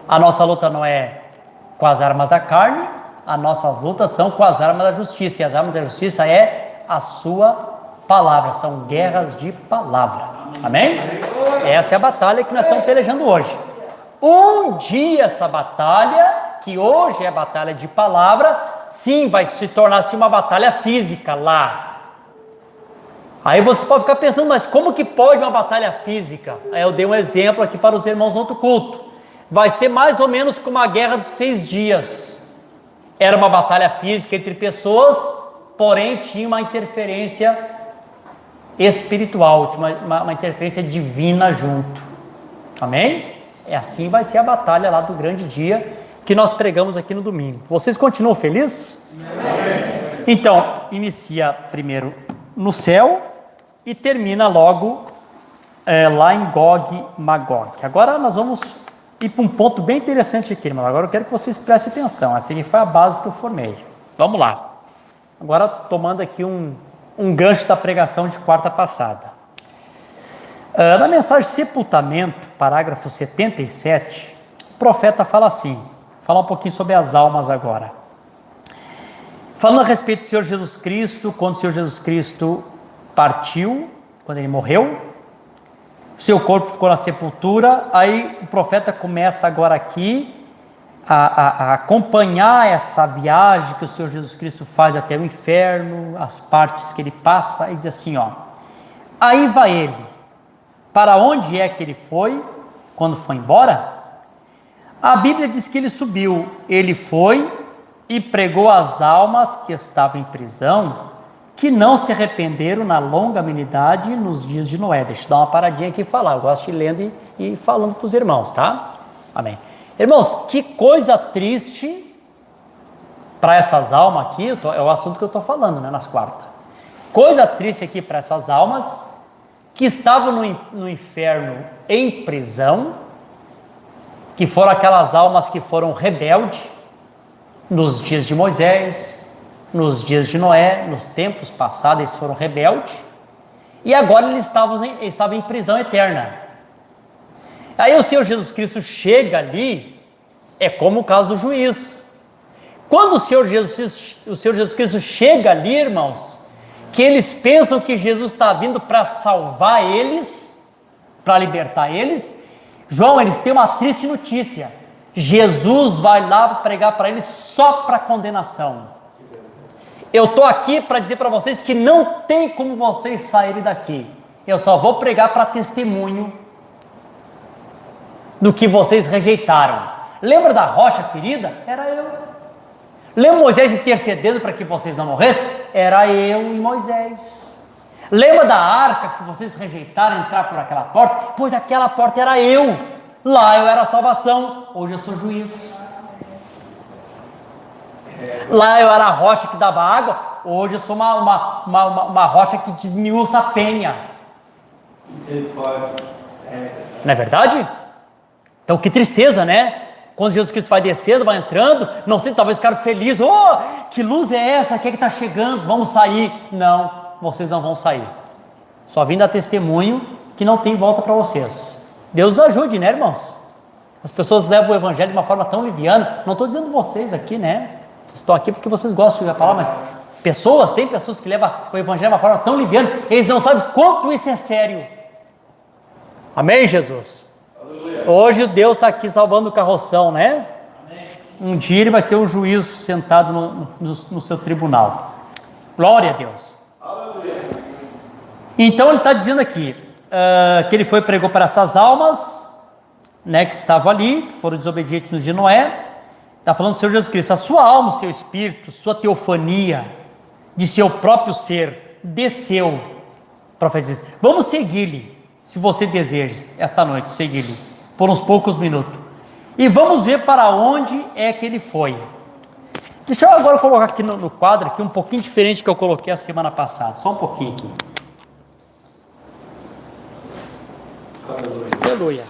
A nossa luta não é com as armas da carne, as nossas lutas são com as armas da justiça, e as armas da justiça é a sua palavra, são guerras de palavra, amém? Essa é a batalha que nós estamos pelejando hoje. Um dia essa batalha, que hoje é a batalha de palavra, sim, vai se tornar assim uma batalha física lá. Aí você pode ficar pensando, mas como que pode uma batalha física? Aí eu dei um exemplo aqui para os irmãos no outro culto. Vai ser mais ou menos como a guerra dos 6 dias. Era uma batalha física entre pessoas, porém tinha uma interferência espiritual, tinha uma interferência divina junto. Amém? Assim vai ser a batalha lá do grande dia que nós pregamos aqui no domingo. Vocês continuam felizes? Amém. Então, inicia primeiro no céu e termina logo lá em Gog e Magog. Agora nós vamos ir para um ponto bem interessante aqui, irmão. Agora eu quero que vocês prestem atenção. Essa aqui foi a base que eu formei. Vamos lá. Agora tomando aqui um gancho da pregação de quarta passada. Na mensagem sepultamento, parágrafo 77, o profeta fala assim, fala um pouquinho sobre as almas agora. Falando a respeito do Senhor Jesus Cristo, quando o Senhor Jesus Cristo partiu, quando ele morreu, seu corpo ficou na sepultura, aí o profeta começa agora aqui a acompanhar essa viagem que o Senhor Jesus Cristo faz até o inferno, as partes que ele passa, e diz assim, ó, aí vai ele, para onde é que ele foi, quando foi embora? A Bíblia diz que ele subiu, ele foi e pregou às almas que estavam em prisão, que não se arrependeram na longanimidade nos dias de Noé. Deixa eu dar uma paradinha aqui e falar. Eu gosto de lendo e falando para os irmãos, tá? Amém. Irmãos, que coisa triste para essas almas aqui, é o assunto que eu estou falando, né, nas quartas. Coisa triste aqui para essas almas que estavam no inferno em prisão, que foram aquelas almas que foram rebeldes nos dias de Moisés, nos dias de Noé, nos tempos passados eles foram rebeldes, e agora eles estavam em prisão eterna. Aí o Senhor Jesus Cristo chega ali, é como o caso do juiz. Quando o Senhor Jesus Cristo chega ali, irmãos, que eles pensam que Jesus está vindo para salvar eles, para libertar eles, João, eles têm uma triste notícia: Jesus vai lá pregar para eles só para condenação. Eu estou aqui para dizer para vocês que não tem como vocês saírem daqui. Eu só vou pregar para testemunho do que vocês rejeitaram. Lembra da rocha ferida? Era eu. Lembra Moisés intercedendo para que vocês não morressem? Era eu e Moisés. Lembra da arca que vocês rejeitaram entrar por aquela porta? Pois aquela porta era eu. Lá eu era a salvação, hoje eu sou juiz. Lá eu era a rocha que dava água, hoje eu sou uma rocha que desmiuça a penha. Não é verdade? Então que tristeza, né? Quando Jesus Cristo vai descendo, vai entrando, não sei, talvez ficaram felizes. Oh, que luz é essa? Quem é que está chegando? Vamos sair. Não, vocês não vão sair. Só vim dar testemunho que não tem volta para vocês. Deus ajude, né, irmãos? As pessoas levam o evangelho de uma forma tão liviana. Não estou dizendo vocês aqui, né? Estou aqui porque vocês gostam de ouvir a palavra, mas tem pessoas que levam o evangelho de uma forma tão liviana, eles não sabem quanto isso é sério. Amém, Jesus? Aleluia. Hoje Deus está aqui salvando o carroção, né? Amém. Um dia ele vai ser um juiz sentado no seu tribunal. Glória a Deus. Aleluia. Então ele está dizendo aqui que ele foi e pregou para essas almas, né, que estavam ali, que foram desobedientes nos dias de Noé. Está falando do Senhor Jesus Cristo: a sua alma, o seu espírito, sua teofania de seu próprio ser desceu. O profeta diz: vamos seguir-lhe, se você deseja, esta noite, seguir-lhe, por uns poucos minutos. E vamos ver para onde é que ele foi. Deixa eu agora colocar aqui no quadro, aqui um pouquinho diferente que eu coloquei a semana passada. Só um pouquinho aqui. Aleluia.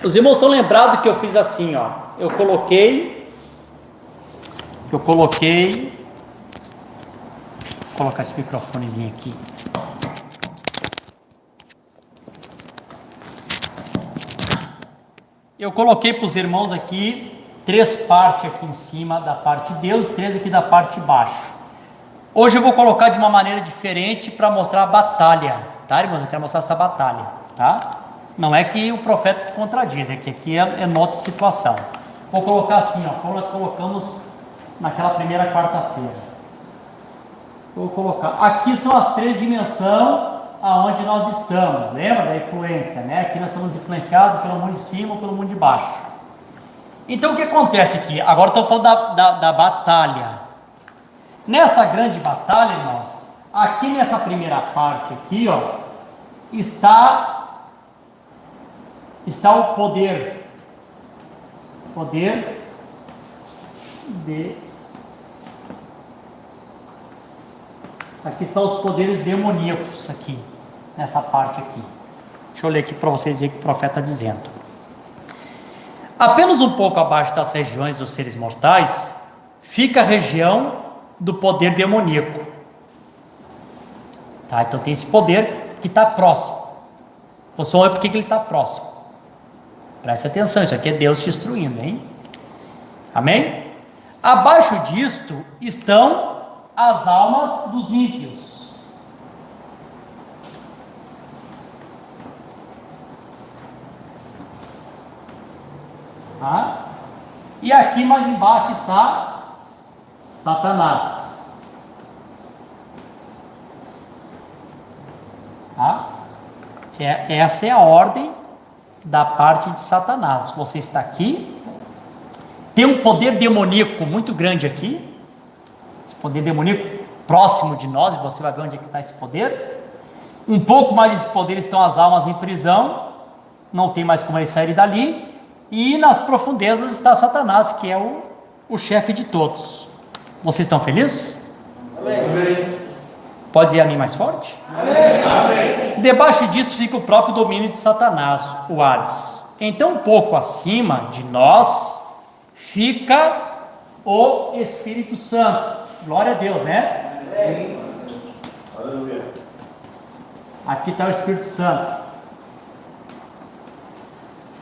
Os irmãos estão lembrados que eu fiz assim, ó. Eu coloquei. Vou colocar esse microfonezinho aqui. Eu coloquei para os irmãos aqui 3 partes aqui em cima da parte de Deus, 3 aqui da parte de baixo. Hoje eu vou colocar de uma maneira diferente para mostrar a batalha, tá, irmãos? Eu quero mostrar essa batalha, tá? Não é que o profeta se contradiz, é que aqui é nota de situação. Vou colocar assim, ó, como nós colocamos naquela primeira quarta-feira. Vou colocar, aqui são as 3 dimensões aonde nós estamos, lembra da influência, né? Aqui nós estamos influenciados pelo mundo de cima ou pelo mundo de baixo. Então o que acontece aqui? Agora estou falando da batalha. Nessa grande batalha, irmãos, aqui nessa primeira parte aqui, ó, está o poder de... Aqui estão os poderes demoníacos aqui, nessa parte aqui. Deixa eu ler aqui para vocês verem o que o profeta está dizendo. Apenas um pouco abaixo das regiões dos seres mortais, fica a região do poder demoníaco. Tá? Então tem esse poder que está próximo. Você olha por que ele está próximo. Preste atenção, isso aqui é Deus te instruindo, hein? Amém? Abaixo disto estão as almas dos ímpios. Tá? E aqui mais embaixo está Satanás. Tá? Essa é a ordem da parte de Satanás. Você está aqui, tem um poder demoníaco muito grande aqui, esse poder demoníaco próximo de nós, e você vai ver onde é que está esse poder. Um pouco mais desse poder estão as almas em prisão, não tem mais como eles saírem dali, e nas profundezas está Satanás, que é o chefe de todos. Vocês estão felizes? Amém. Pode dizer a mim mais forte? Amém. Debaixo disso fica o próprio domínio de Satanás, o Hades. Então, um pouco acima de nós fica o Espírito Santo. Glória a Deus, né? Amém. Aqui está o Espírito Santo.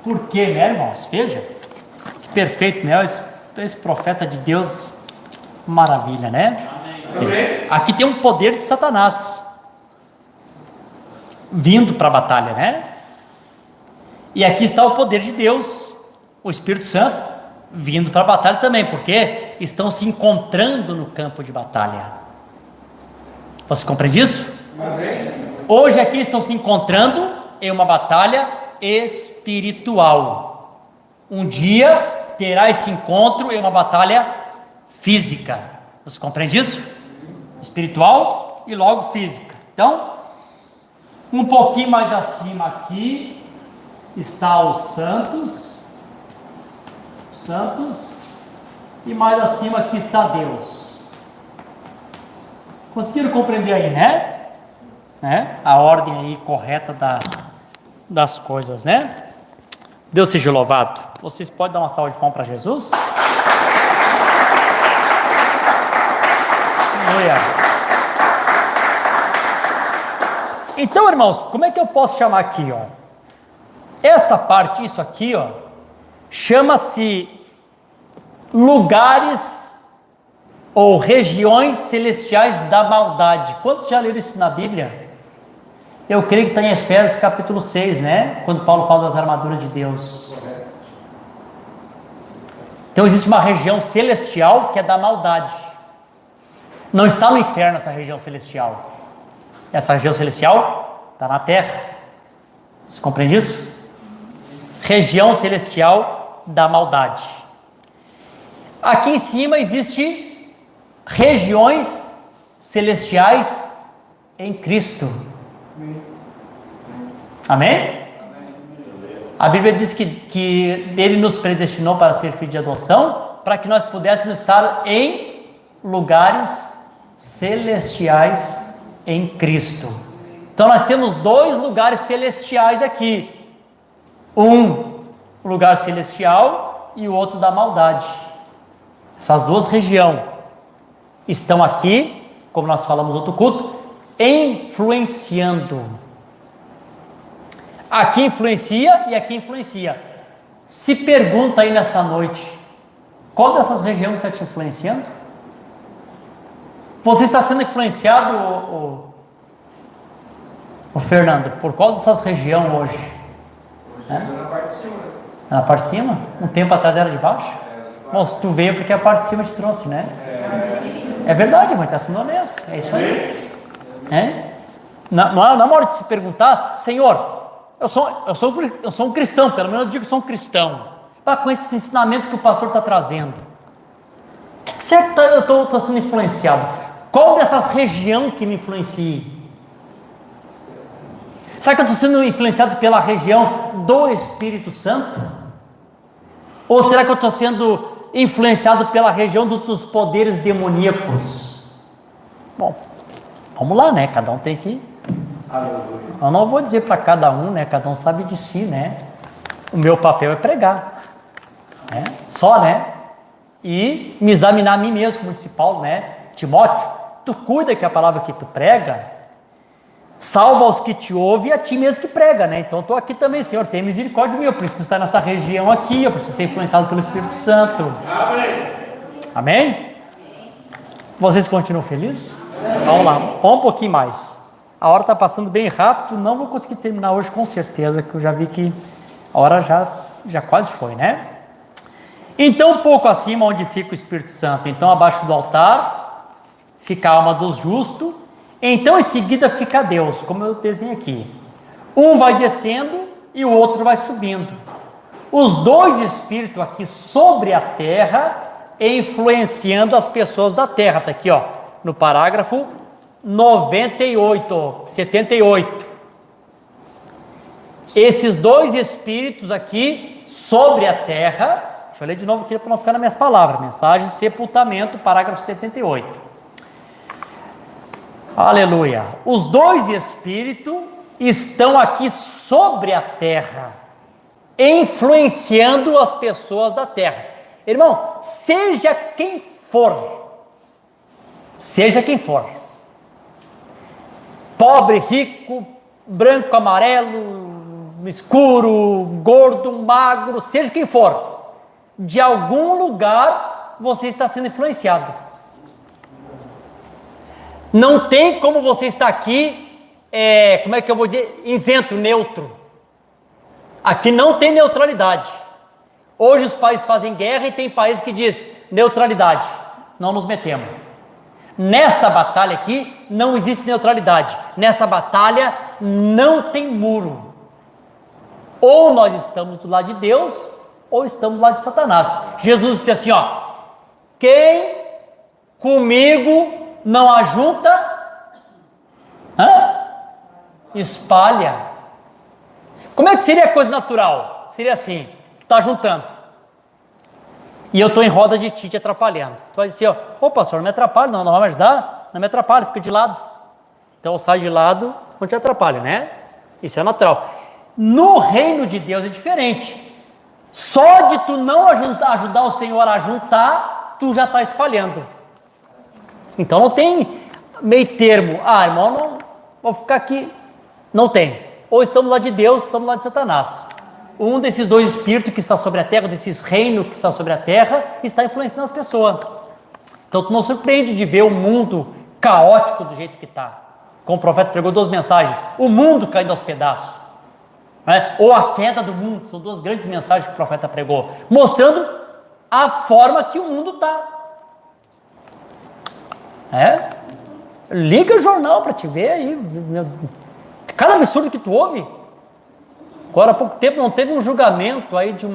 Por quê, né, irmãos? Veja, que perfeito, né? Esse profeta de Deus, maravilha, né? Amém. Aqui tem um poder de Satanás vindo para a batalha, né? E aqui está o poder de Deus, o Espírito Santo, vindo para a batalha também, porque estão se encontrando no campo de batalha. Você compreende isso? Amém. Hoje aqui estão se encontrando em uma batalha espiritual. Um dia terá esse encontro em uma batalha física. Você compreende isso? Espiritual e logo física. Então, um pouquinho mais acima aqui está os santos, e mais acima aqui está Deus. Conseguiram compreender aí, né? A ordem aí correta das coisas, né? Deus seja louvado. Vocês podem dar uma salva de palmas para Jesus? Aleluia. Então, irmãos, como é que eu posso chamar aqui, ó? Essa parte, isso aqui, ó, chama-se lugares ou regiões celestiais da maldade. Quantos já leram isso na Bíblia? Eu creio que está em Efésios capítulo 6, né? Quando Paulo fala das armaduras de Deus. Então existe uma região celestial que é da maldade. Não está no inferno essa região celestial. Essa região celestial está na terra. Você compreende isso? Região celestial da maldade. Aqui em cima existe regiões celestiais em Cristo. Amém? A Bíblia diz que Ele nos predestinou para ser filho de adoção, para que nós pudéssemos estar em lugares celestiais em Cristo. Então nós temos dois lugares celestiais aqui. Um lugar celestial e o outro da maldade. Essas duas regiões estão aqui, como nós falamos no outro culto, influenciando. Aqui influencia e aqui influencia. Se pergunta aí nessa noite, qual dessas regiões está te influenciando? Você está sendo influenciado, o Fernando, por qual dessas regiões hoje? Na parte de cima. Na parte de cima? Um tempo atrás era de baixo? Bom, se tu veio porque a parte de cima te trouxe, né? É verdade, mãe, está sendo honesto. É isso aí. Na hora de se perguntar, Senhor, eu sou um cristão, pelo menos eu digo que sou um cristão. Com esse ensinamento que o pastor está trazendo, o que certo eu estou sendo influenciado? Qual dessas regiões que me influencia? Será que eu estou sendo influenciado pela região do Espírito Santo? Ou será que eu estou sendo influenciado pela região dos poderes demoníacos? Bom, vamos lá, né? Cada um tem que... Eu não vou dizer para cada um, né? Cada um sabe de si, né? O meu papel é pregar, né? Só, né? E me examinar a mim mesmo, como disse Paulo, né? Timóteo, tu cuida que a palavra que tu prega salva os que te ouvem e a ti mesmo que prega, né? Então eu estou aqui também, Senhor, tem misericórdia de mim, eu preciso estar nessa região aqui, eu preciso ser influenciado pelo Espírito Santo. Amém? Vocês continuam felizes? Vamos lá, vamos um pouquinho mais. A hora está passando bem rápido, não vou conseguir terminar hoje com certeza, que eu já vi que a hora já quase foi, né? Então, um pouco acima onde fica o Espírito Santo, então abaixo do altar, fica a alma dos justos, então em seguida fica Deus, como eu desenho aqui. Um vai descendo e o outro vai subindo. Os dois espíritos aqui sobre a terra, influenciando as pessoas da terra, está aqui, ó, no parágrafo 78. Esses dois espíritos aqui sobre a terra, deixa eu ler de novo aqui para não ficar nas minhas palavras, mensagem sepultamento, parágrafo 78. Aleluia. Os dois espíritos estão aqui sobre a terra, influenciando as pessoas da terra. Irmão, seja quem for, pobre, rico, branco, amarelo, escuro, gordo, magro, seja quem for, de algum lugar você está sendo influenciado. Não tem como você estar aqui, como é que eu vou dizer, isento, neutro. Aqui não tem neutralidade. Hoje os países fazem guerra e tem países que dizem neutralidade, não nos metemos. Nesta batalha aqui não existe neutralidade. Nessa batalha não tem muro. Ou nós estamos do lado de Deus, ou estamos do lado de Satanás. Jesus disse assim, ó: quem comigo não ajunta, espalha. Como é que seria a coisa natural? Seria assim: tu está juntando e eu estou em roda de ti te atrapalhando. Tu vai dizer, ô pastor, não me atrapalha, não vai me ajudar? Não me atrapalha, fica de lado. Então eu saio de lado, não te atrapalha, né? Isso é natural. No reino de Deus é diferente. Só de tu não ajudar o Senhor a juntar, tu já está espalhando. Então não tem meio termo. Irmão, não vou ficar aqui. Não tem. Ou estamos do lado de Deus, ou estamos do lado de Satanás. Um desses dois espíritos que está sobre a terra, desses reinos que está sobre a terra, está influenciando as pessoas. Então tu não surpreende de ver o mundo caótico do jeito que está. Como o profeta pregou 2 mensagens, o mundo caindo aos pedaços, né? Ou a queda do mundo, são 2 grandes mensagens que o profeta pregou, mostrando a forma que o mundo está. Liga o jornal para te ver aí, cada absurdo que tu ouve. Agora há pouco tempo não teve um julgamento aí de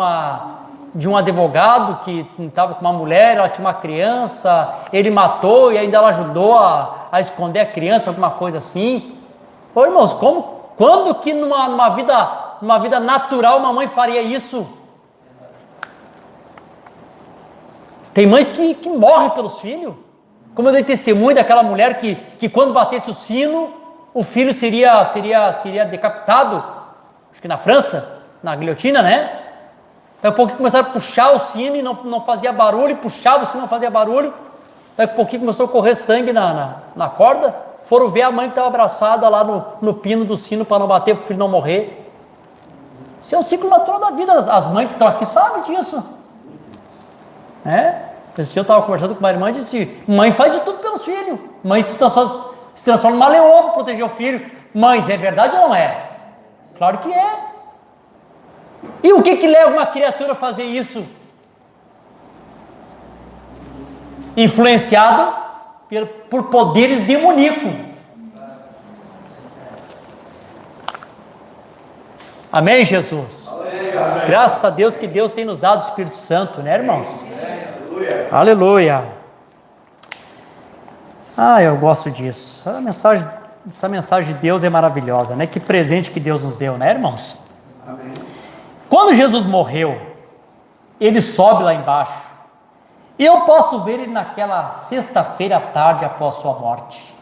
um advogado que estava com uma mulher, ela tinha uma criança, ele matou e ainda ela ajudou a esconder a criança, alguma coisa assim. Ô irmãos, quando que numa vida natural uma mãe faria isso? Tem mães que morrem pelos filhos. Como eu dei testemunho daquela mulher que quando batesse o sino, o filho seria decapitado. Acho que na França, na guilhotina, né? Daí a pouquinho começaram a puxar o sino e não fazia barulho, puxava o sino e não fazia barulho. Daí a pouquinho começou a correr sangue na corda. Foram ver a mãe que estava abraçada lá no pino do sino para não bater, para o filho não morrer. Isso é o ciclo natural da vida. As mães que estão aqui sabem disso. Esse dia eu estava conversando com uma irmã e disse: mãe faz de tudo pelos filhos. Mãe se transforma numa leoa para proteger o filho. Mães, é verdade ou não é? Claro que é. E o que leva uma criatura a fazer isso? Influenciado por poderes demoníacos. Amém, Jesus? Amém. Graças a Deus que Deus tem nos dado o Espírito Santo, né, irmãos? Amém. Aleluia. Eu gosto disso. Essa mensagem de Deus é maravilhosa, né? Que presente que Deus nos deu, né, irmãos? Amém. Quando Jesus morreu, ele sobe lá embaixo, e eu posso ver ele naquela sexta-feira à tarde após sua morte.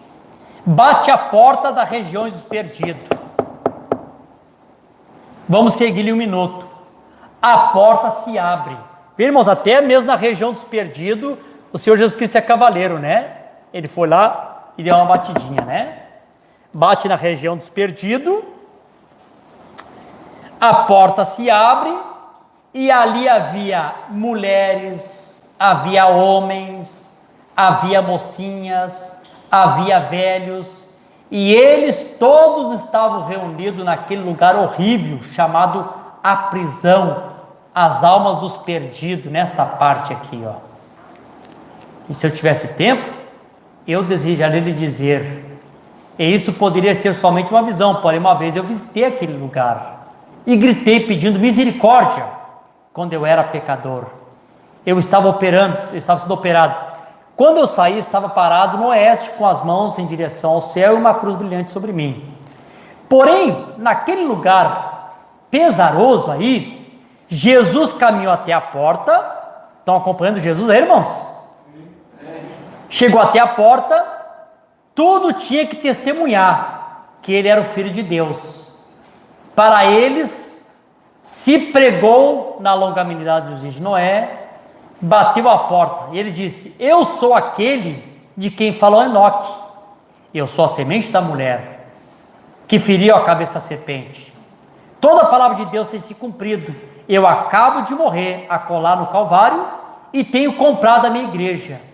Bate a porta da região dos perdidos. Vamos seguir-lhe um minuto. A porta se abre. Irmãos, até mesmo na região dos perdidos, o Senhor Jesus Cristo é cavaleiro, né? Ele foi lá e deu uma batidinha, né? Bate na região dos perdidos, a porta se abre e ali havia mulheres, havia homens, havia mocinhas, havia velhos, e eles todos estavam reunidos naquele lugar horrível chamado a prisão, as almas dos perdidos, nesta parte aqui, ó. E se eu tivesse tempo, eu desejaria lhe dizer, e isso poderia ser somente uma visão, porém uma vez eu visitei aquele lugar e gritei pedindo misericórdia quando eu era pecador. Eu estava sendo operado. Quando eu saí, eu estava parado no oeste com as mãos em direção ao céu e uma cruz brilhante sobre mim. Porém, naquele lugar pesaroso aí, Jesus caminhou até a porta. Estão acompanhando Jesus aí, irmãos? Chegou até a porta, tudo tinha que testemunhar que ele era o Filho de Deus. Para eles, se pregou na longanimidade dos dias de Noé, bateu a porta, e ele disse: eu sou aquele de quem falou Enoque, eu sou a semente da mulher, que feriu a cabeça da serpente. Toda a palavra de Deus tem se cumprido. Eu acabo de morrer, acolá no Calvário, e tenho comprado a minha igreja.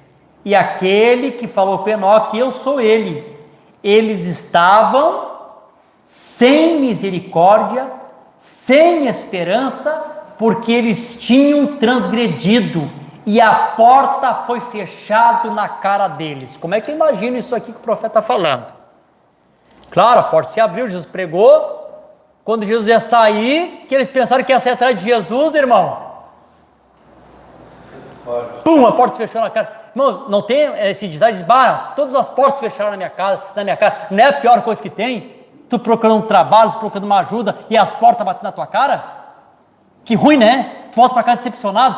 E aquele que falou com Enoque, eu sou ele. Eles estavam sem misericórdia, sem esperança, porque eles tinham transgredido, e a porta foi fechada na cara deles. Como é que eu imagino isso aqui que o profeta está falando? Claro, a porta se abriu, Jesus pregou. Quando Jesus ia sair, que eles pensaram que ia sair atrás de Jesus, irmão. Pum, a porta se fechou na cara. Irmão, não tem esse ditado de todas as portas se fecharam na minha cara. Não é a pior coisa que tem? Tu procurando um trabalho, tu procurando uma ajuda e as portas batendo na tua cara? Que ruim, né? Tu volta para casa decepcionado.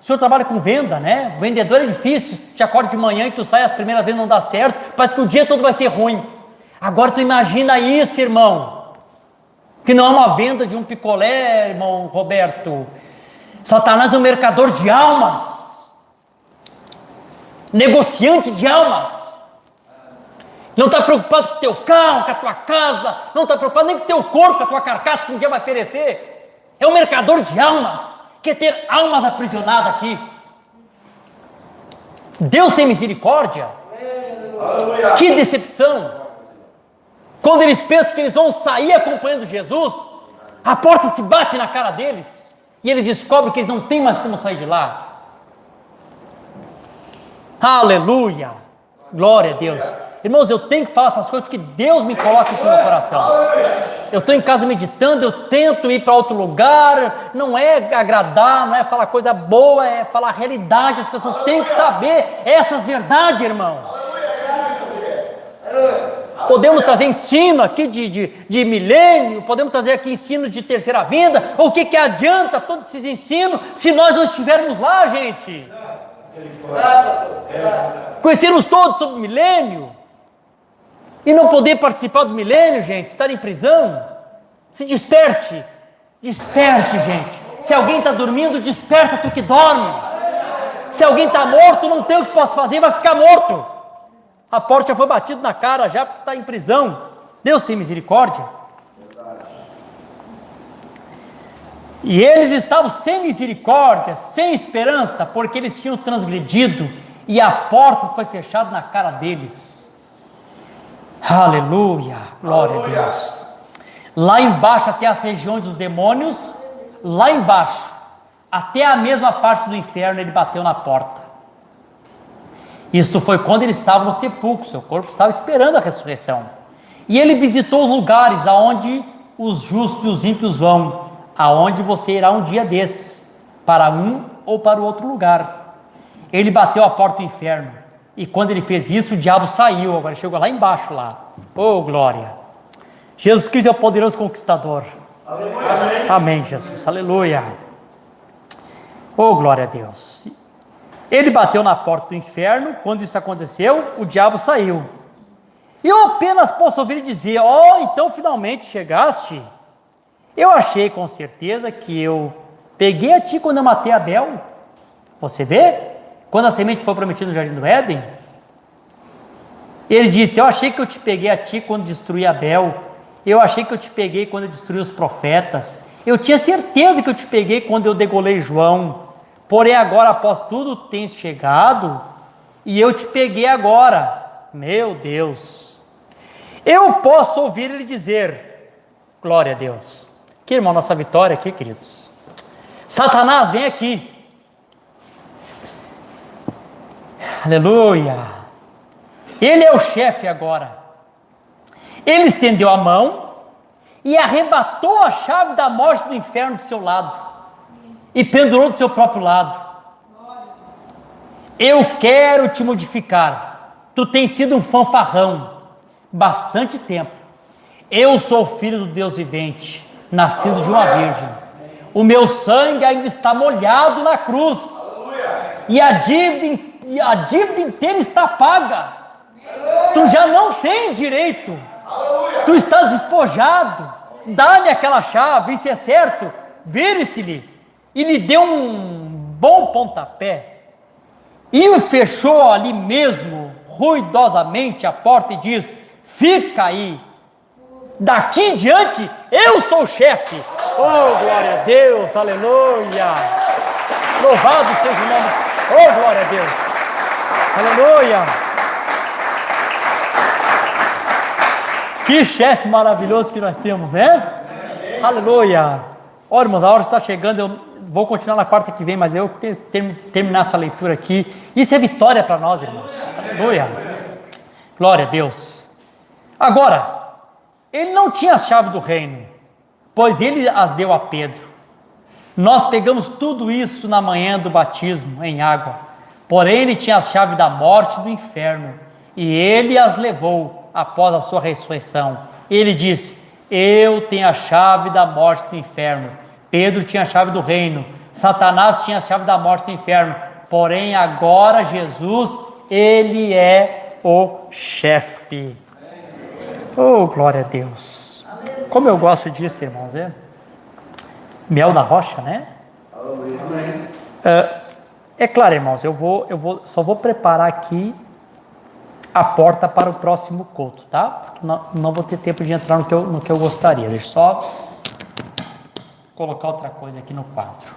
O senhor trabalha com venda, né? O vendedor é difícil, te acorda de manhã e tu sai as primeiras vezes não dá certo, parece que o dia todo vai ser ruim. Agora tu imagina isso, irmão. Que não é uma venda de um picolé, irmão Roberto. Satanás é um mercador de almas, negociante de almas. Não está preocupado com o teu carro, com a tua casa, não está preocupado nem com o teu corpo, com a tua carcaça, que um dia vai perecer. É um mercador de almas, quer ter almas aprisionadas aqui. Deus tem misericórdia. Que decepção. Quando eles pensam que eles vão sair acompanhando Jesus, a porta se bate na cara deles, e eles descobrem que eles não têm mais como sair de lá. Aleluia, glória a Deus. Irmãos, eu tenho que falar essas coisas porque Deus me coloca isso no meu coração. Eu estou em casa meditando, eu tento ir para outro lugar, não é agradar, não é falar coisa boa, é falar a realidade. As pessoas têm que saber essas verdades, irmão. Podemos trazer ensino aqui de milênio, podemos trazer aqui ensino de terceira vinda. O que adianta todos esses ensinos se nós não estivermos lá, gente? Conhecermos todos sobre o milênio e não poder participar do milênio, gente, estar em prisão. Se desperte, gente. Se alguém está dormindo, desperta tu que dorme. Se alguém está morto, não tem o que posso fazer, vai ficar morto. A porta já foi batida na cara já porque está em prisão. Deus tem misericórdia. E eles estavam sem misericórdia, sem esperança, porque eles tinham transgredido e a porta foi fechada na cara deles. Aleluia, glória a Deus. Lá embaixo, até as regiões dos demônios, lá embaixo, até a mesma parte do inferno, ele bateu na porta. Isso foi quando ele estava no sepulcro, seu corpo estava esperando a ressurreição. E ele visitou os lugares aonde os justos e os ímpios vão, aonde você irá um dia desses, para um ou para o outro lugar. Ele bateu a porta do inferno, e quando ele fez isso, o diabo saiu, agora chegou lá embaixo, lá. Oh, glória! Jesus Cristo é o poderoso conquistador. Amém, amém, Jesus, aleluia. Oh, glória a Deus. Ele bateu na porta do inferno. Quando isso aconteceu, o diabo saiu. E eu apenas posso ouvir dizer: então finalmente chegaste. Eu achei com certeza que eu peguei a ti quando eu matei Abel. Você vê? Quando a semente foi prometida no Jardim do Éden, ele disse: eu achei que eu te peguei a ti quando destruí Abel. Eu achei que eu te peguei quando eu destruí os profetas. Eu tinha certeza que eu te peguei quando eu degolei João. Porém agora, após tudo, tens chegado e eu te peguei agora. Meu Deus. Eu posso ouvir ele dizer: glória a Deus. Que irmão, nossa vitória aqui, queridos. Satanás, vem aqui. Aleluia. Ele é o chefe agora. Ele estendeu a mão e arrebatou a chave da morte do inferno do seu lado e pendurou do seu próprio lado. Eu quero te modificar. Tu tens sido um fanfarrão bastante tempo. Eu sou o filho do Deus vivente, nascido de uma virgem. O meu sangue ainda está molhado na cruz. E a dívida inteira está paga. Tu já não tens direito. Tu estás despojado. Dá-me aquela chave, isso é certo. Vire-se-lhe. E lhe deu um bom pontapé. E fechou ali mesmo, ruidosamente, a porta e diz: fica aí. Daqui em diante, eu sou o chefe. Oh, glória a Deus, aleluia. Louvado seja o nome. Oh, glória a Deus. Aleluia. Que chefe maravilhoso que nós temos, né? Aleluia. Olha, irmãos, a hora está chegando. Eu vou continuar na quarta que vem, mas eu terminar essa leitura aqui. Isso é vitória para nós, irmãos. Aleluia. Glória a Deus. Agora, ele não tinha a chave do reino, pois ele as deu a Pedro. Nós pegamos tudo isso na manhã do batismo em água. Porém, ele tinha a chave da morte e do inferno, e ele as levou após a sua ressurreição. Ele disse: eu tenho a chave da morte e do inferno. Pedro tinha a chave do reino. Satanás tinha a chave da morte e do inferno. Porém, agora Jesus, ele é o chefe. Oh, glória a Deus. Como eu gosto disso, irmãos, é? Mel na rocha, né? É claro, irmãos, só vou preparar aqui a porta para o próximo culto, tá? Porque não vou ter tempo de entrar no que eu gostaria. Deixa eu só colocar outra coisa aqui no quadro.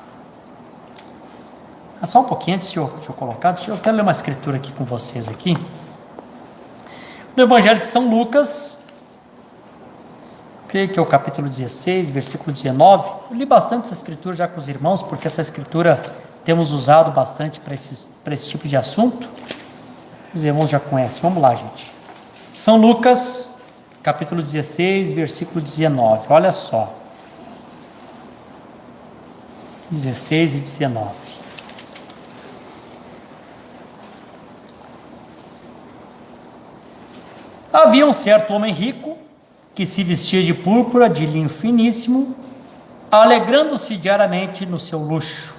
Só um pouquinho antes de eu colocar, eu quero ler uma escritura aqui com vocês aqui. No Evangelho de São Lucas, creio que é o capítulo 16, versículo 19. Eu li bastante essa escritura já com os irmãos, porque essa escritura temos usado bastante para esse tipo de assunto. Os irmãos já conhecem. Vamos lá, gente. São Lucas, capítulo 16, versículo 19. Olha só. 16 e 19. Havia um certo homem rico que se vestia de púrpura, de linho finíssimo, alegrando-se diariamente no seu luxo.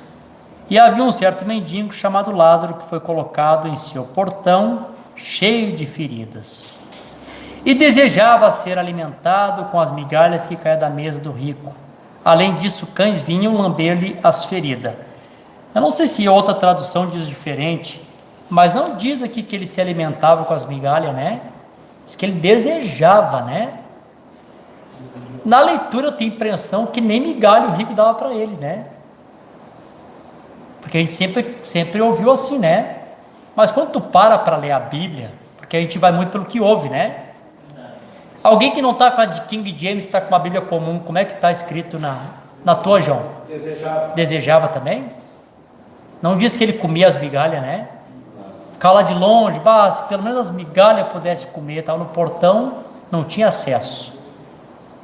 E havia um certo mendigo chamado Lázaro, que foi colocado em seu portão, cheio de feridas, e desejava ser alimentado com as migalhas que caíam da mesa do rico. Além disso, cães vinham lamber-lhe as feridas. Eu não sei se outra tradução diz diferente, mas não diz aqui que ele se alimentava com as migalhas, né? Diz que ele desejava, né? Na leitura eu tenho a impressão que nem migalha o rico dava para ele, né? Porque a gente sempre ouviu assim, né? Mas quando tu para ler a Bíblia, porque a gente vai muito pelo que ouve, né? Alguém que não está com a de King James, está com uma Bíblia comum, como é que está escrito na tua, João? Desejava também? Não diz que ele comia as migalhas, né? Ficava lá de longe, se pelo menos as migalhas pudesse comer, estava no portão, não tinha acesso.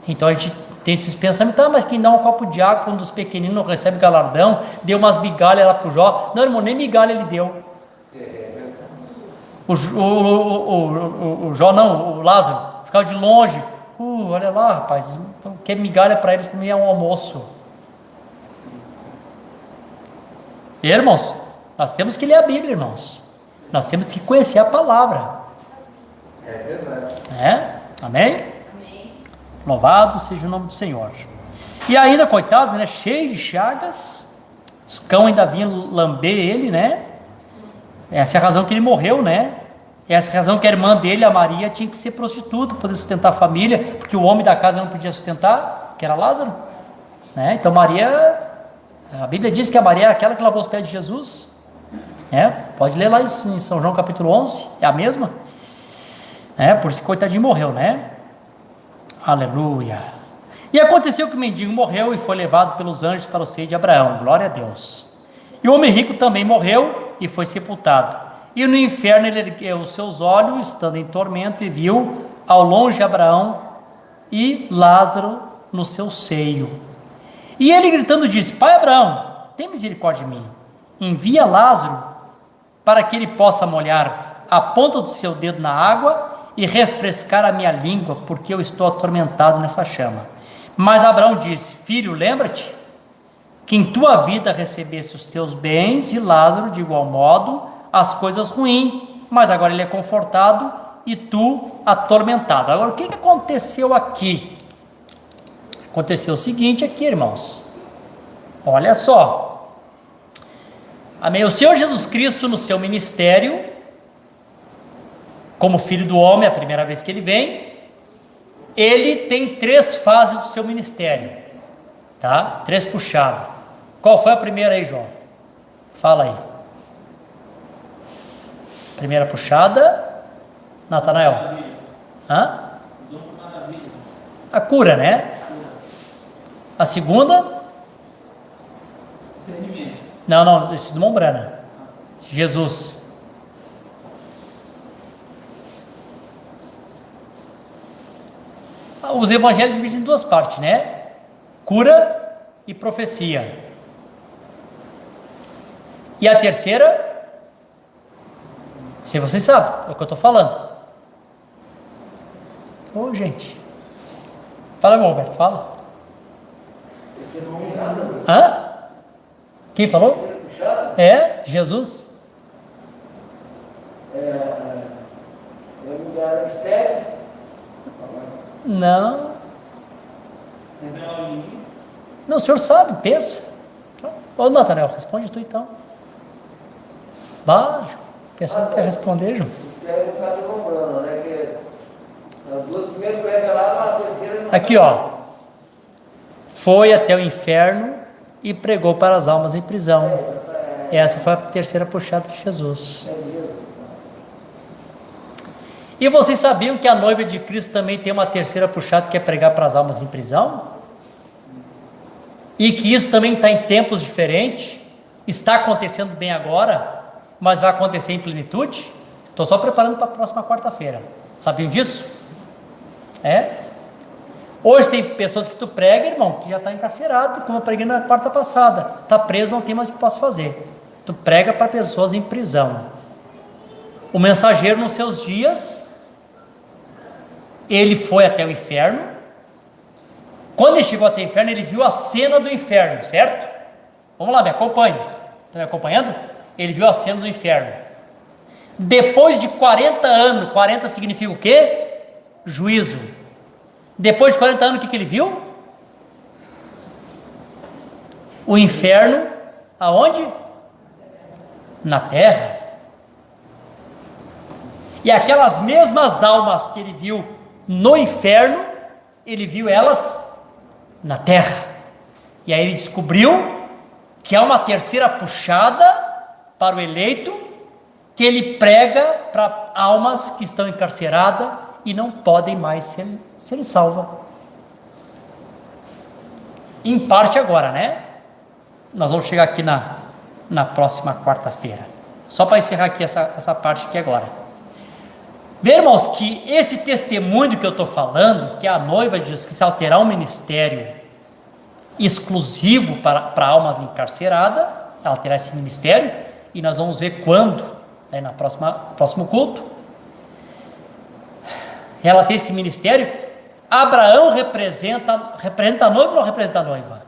Então a gente tem esses pensamentos, mas quem dá um copo de água para um dos pequeninos não recebe galardão, deu umas migalhas lá para o Jó. Não, irmão, nem migalha ele deu. O Jó não, o Lázaro, ficava de longe. Olha lá, rapaz, quer migalha para eles comer um almoço. E, irmãos, nós temos que ler a Bíblia, irmãos. Nós temos que conhecer a palavra. É verdade. Amém? Amém. Louvado seja o nome do Senhor. E ainda, coitado, né? Cheio de chagas. Os cães ainda vinham lamber ele, né? Essa é a razão que ele morreu, né? Essa é a razão que a irmã dele, a Maria, tinha que ser prostituta para poder sustentar a família, porque o homem da casa não podia sustentar, que era Lázaro, né? Então Maria, a Bíblia diz que a Maria era aquela que lavou os pés de Jesus, né? Pode ler lá em São João capítulo 11, é a mesma, por isso que coitadinho morreu, né? Aleluia. E aconteceu que o mendigo morreu e foi levado pelos anjos para o seio de Abraão, glória a Deus. E o homem rico também morreu e foi sepultado. E no inferno ele ergueu os seus olhos, estando em tormento, e viu ao longe Abraão e Lázaro no seu seio. E ele gritando disse: Pai Abraão, tem misericórdia de mim, envia Lázaro para que ele possa molhar a ponta do seu dedo na água e refrescar a minha língua, porque eu estou atormentado nessa chama. Mas Abraão disse: Filho, lembra-te que em tua vida recebesse os teus bens, e Lázaro de igual modo as coisas ruins, mas agora ele é confortado e tu atormentado. Agora, o que aconteceu aqui? Aconteceu o seguinte aqui, irmãos. Olha só. Amém. O Senhor Jesus Cristo, no seu ministério, como Filho do Homem, a primeira vez que ele vem, ele tem 3 fases do seu ministério, tá? 3 puxadas. Qual foi a primeira aí, João? Fala aí. Primeira puxada, Natanael. Hã? A cura, né? A segunda? Não, esse do Mombrana. Jesus. Os evangelhos dividem em 2 partes, né? Cura e profecia. E a terceira, se vocês sabem, é o que eu estou falando. Ô, gente. Fala, meu Alberto, fala. Hã? Quem falou? É, Jesus. Não. Não, o senhor sabe, pensa. Ô, Natanael, responde tu então. Vai, pensando que quer responder, João. Aqui, ó. Foi até o inferno e pregou para as almas em prisão. Essa foi a terceira puxada de Jesus. E vocês sabiam que a noiva de Cristo também tem uma terceira puxada, que é pregar para as almas em prisão? E que isso também está em tempos diferentes? Está acontecendo bem agora, mas vai acontecer em plenitude? Estou só preparando para a próxima quarta-feira. Sabiam disso? Hoje tem pessoas que tu prega, irmão, que já está encarcerado, como eu preguei na quarta passada. Está preso, não tem mais o que possa fazer. Tu prega para pessoas em prisão. O mensageiro, nos seus dias, ele foi até o inferno. Quando ele chegou até o inferno, ele viu a cena do inferno, certo? Vamos lá, me acompanhe. Está me acompanhando? Ele viu a cena do inferno. Depois de 40 anos, 40 significa o quê? Juízo. Depois de 40 anos, o que ele viu? O inferno, aonde? Na terra. E aquelas mesmas almas que ele viu no inferno, ele viu elas na terra. E aí ele descobriu que há uma terceira puxada para o eleito, que ele prega para almas que estão encarceradas e não podem mais ser salvas. Em parte agora, né? Nós vamos chegar aqui na próxima quarta-feira. Só para encerrar aqui essa parte aqui agora. Vê, irmãos, que esse testemunho que eu estou falando, que a noiva de Jesus, que se alterar um ministério exclusivo para almas encarceradas, ela terá esse ministério, e nós vamos ver quando, né, no próximo culto, ela tem esse ministério. Abraão representa a noiva ou não representa a noiva?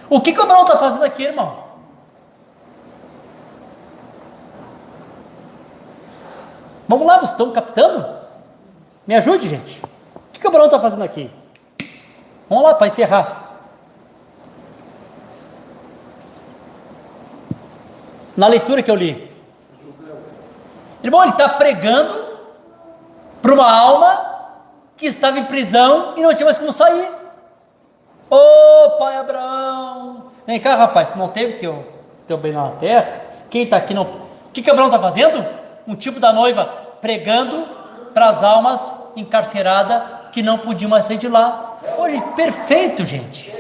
O que o Abraão está fazendo aqui, irmão? Vamos lá, vocês estão captando? Me ajude, gente. O que o Abraão está fazendo aqui? Vamos lá, para encerrar. Na leitura que eu li. Irmão, ele está pregando para uma alma que estava em prisão e não tinha mais como sair. Ô, pai Abraão, vem cá, rapaz, tu não teve teu bem na terra? Quem está aqui não... O que Abraão está fazendo? Um tipo da noiva pregando para as almas encarceradas que não podiam mais sair de lá. Hoje, perfeito, gente.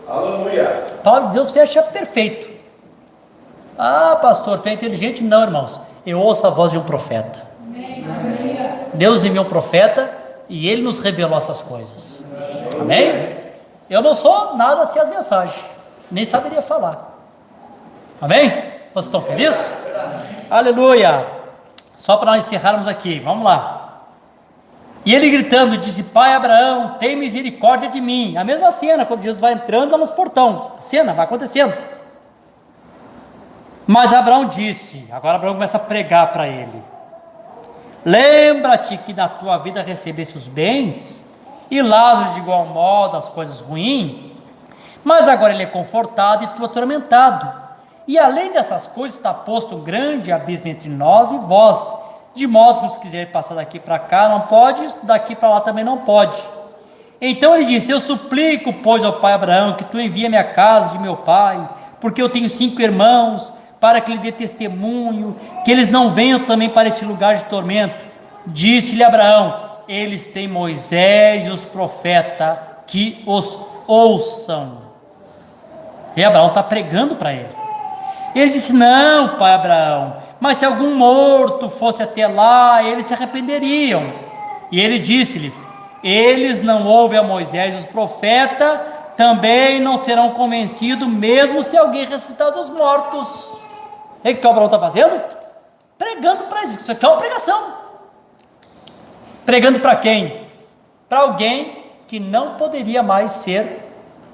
Aleluia. A palavra de Deus fecha perfeito. Ah, pastor, tu é inteligente? Não, irmãos. Eu ouço a voz de um profeta. Deus enviou um profeta e ele nos revelou essas coisas. Amém? Eu não sou nada sem as mensagens, nem saberia falar. Amém? Vocês estão felizes? Aleluia! Só para nós encerrarmos aqui, vamos lá. E ele gritando, disse: Pai Abraão, tem misericórdia de mim. A mesma cena, quando Jesus vai entrando lá nos portão. A cena vai acontecendo. Mas Abraão disse, agora Abraão começa a pregar para ele: lembra-te que na tua vida recebeste os bens, e Lázaro de igual modo as coisas ruins, mas agora ele é confortado e tu atormentado, e além dessas coisas está posto um grande abismo entre nós e vós, de modo que se quiser passar daqui para cá não pode, daqui para lá também não pode. Então ele disse: eu suplico, pois, ao pai Abraão, que tu envie a minha casa de meu pai, porque eu tenho 5 irmãos, para que lhe dê testemunho, que eles não venham também para este lugar de tormento. Disse-lhe Abraão: eles têm Moisés e os profetas, que os ouçam. E Abraão está pregando para ele. Ele disse: não, pai Abraão, mas se algum morto fosse até lá, eles se arrependeriam. E ele disse-lhes: eles não ouvem a Moisés e os profetas, também não serão convencidos, mesmo se alguém ressuscitar dos mortos. E o que o Abraão está fazendo? Pregando para eles. Isso aqui é uma pregação. Pregando para quem? Para alguém que não poderia mais ser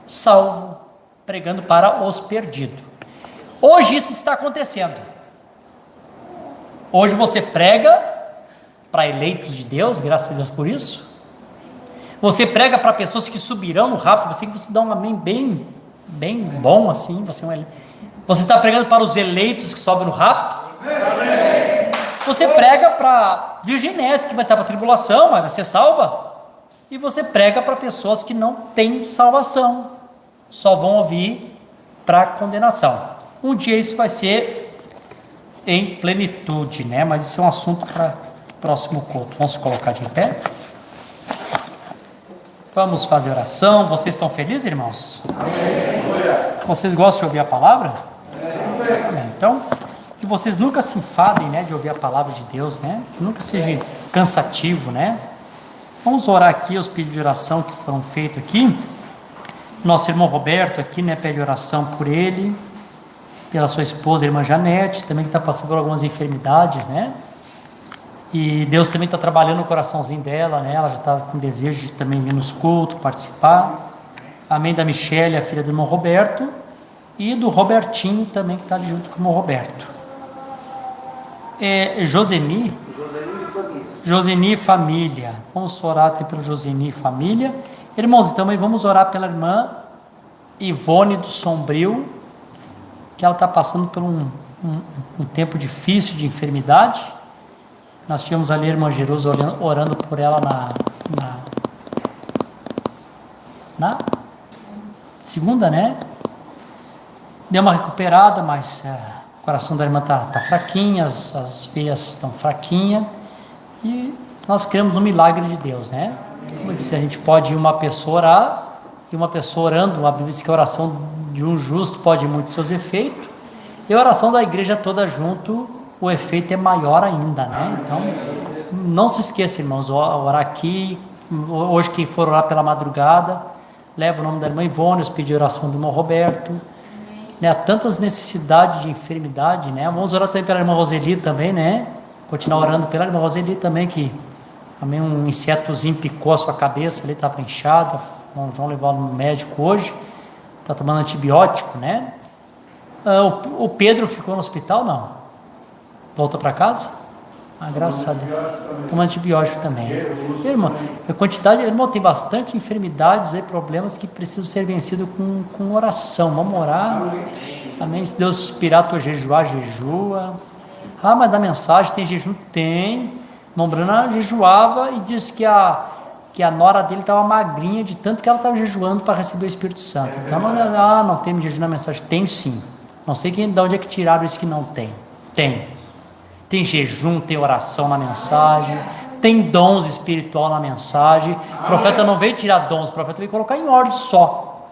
salvo. Pregando para os perdidos. Hoje isso está acontecendo. Hoje você prega para eleitos de Deus, graças a Deus por isso. Você prega para pessoas que subirão no rapto. Você dá um amém bem bom assim. Você está pregando para os eleitos que sobem no rapto? Amém. Você prega para virginés que vai estar para a tribulação, mas vai ser salva. E você prega para pessoas que não têm salvação, só vão ouvir para condenação. Um dia isso vai ser em plenitude, né? Mas isso é um assunto para próximo culto. Vamos colocar de pé? Vamos fazer oração. Vocês estão felizes, irmãos? Amém. Vocês gostam de ouvir a palavra? Amém. Então, que vocês nunca se enfadem, né, de ouvir a palavra de Deus, né? Que nunca seja cansativo, né? Vamos orar aqui os pedidos de oração que foram feitos aqui. Nosso irmão Roberto aqui, né, pede oração por ele, pela sua esposa, a irmã Janete, também que está passando por algumas enfermidades, né? E Deus também está trabalhando no coraçãozinho dela, né? Ela já está com desejo de também vir nos cultos, participar. Amém da Michele, a filha do irmão Roberto, e do Robertinho também, que está junto com o irmão Roberto. Joseni e família. Vamos orar até pelo Joseni e família. Irmãos, também vamos orar pela irmã Ivone do Sombrio, que ela está passando por um tempo difícil de enfermidade. Nós tivemos ali a irmã Jerusa orando por ela na segunda, né? Deu uma recuperada, mas o coração da irmã está fraquinho, as veias estão fraquinhas, e nós cremos no milagre de Deus, né? Como eu disse, a gente pode ir uma pessoa orar, e uma pessoa orando, a Bíblia diz que a oração de um justo pode muito seus efeitos, e a oração da igreja toda junto, o efeito é maior ainda, né? Então, não se esqueça, irmãos, orar aqui. Hoje quem for orar pela madrugada, leva o nome da irmã Ivone, os pedidos de oração do irmão Roberto, né? Há tantas necessidades de enfermidade, né? Vamos orar também pela irmã Roseli também, né? Continuar orando pela irmã Roseli também, que também um insetozinho picou a sua cabeça, ele estava inchado, o irmão João levou no médico hoje, está tomando antibiótico, né? O Pedro ficou no hospital, não? Voltou para casa? Graças a Deus. Toma antibiótico também. Irmão, tem bastante enfermidades e problemas que precisam ser vencidos com oração. Vamos orar. Amém. Se Deus inspirar tu a jejuar, jejua. Mas na mensagem tem jejum? Tem. Irmão Brana jejuava e disse que a nora dele estava magrinha de tanto que ela estava jejuando para receber o Espírito Santo. Então, não tem jejum na mensagem. Tem sim. Não sei de onde é que tiraram isso que não tem. Tem jejum, tem oração na mensagem, tem dons espiritual na mensagem. O profeta não veio tirar dons, o profeta veio colocar em ordem só.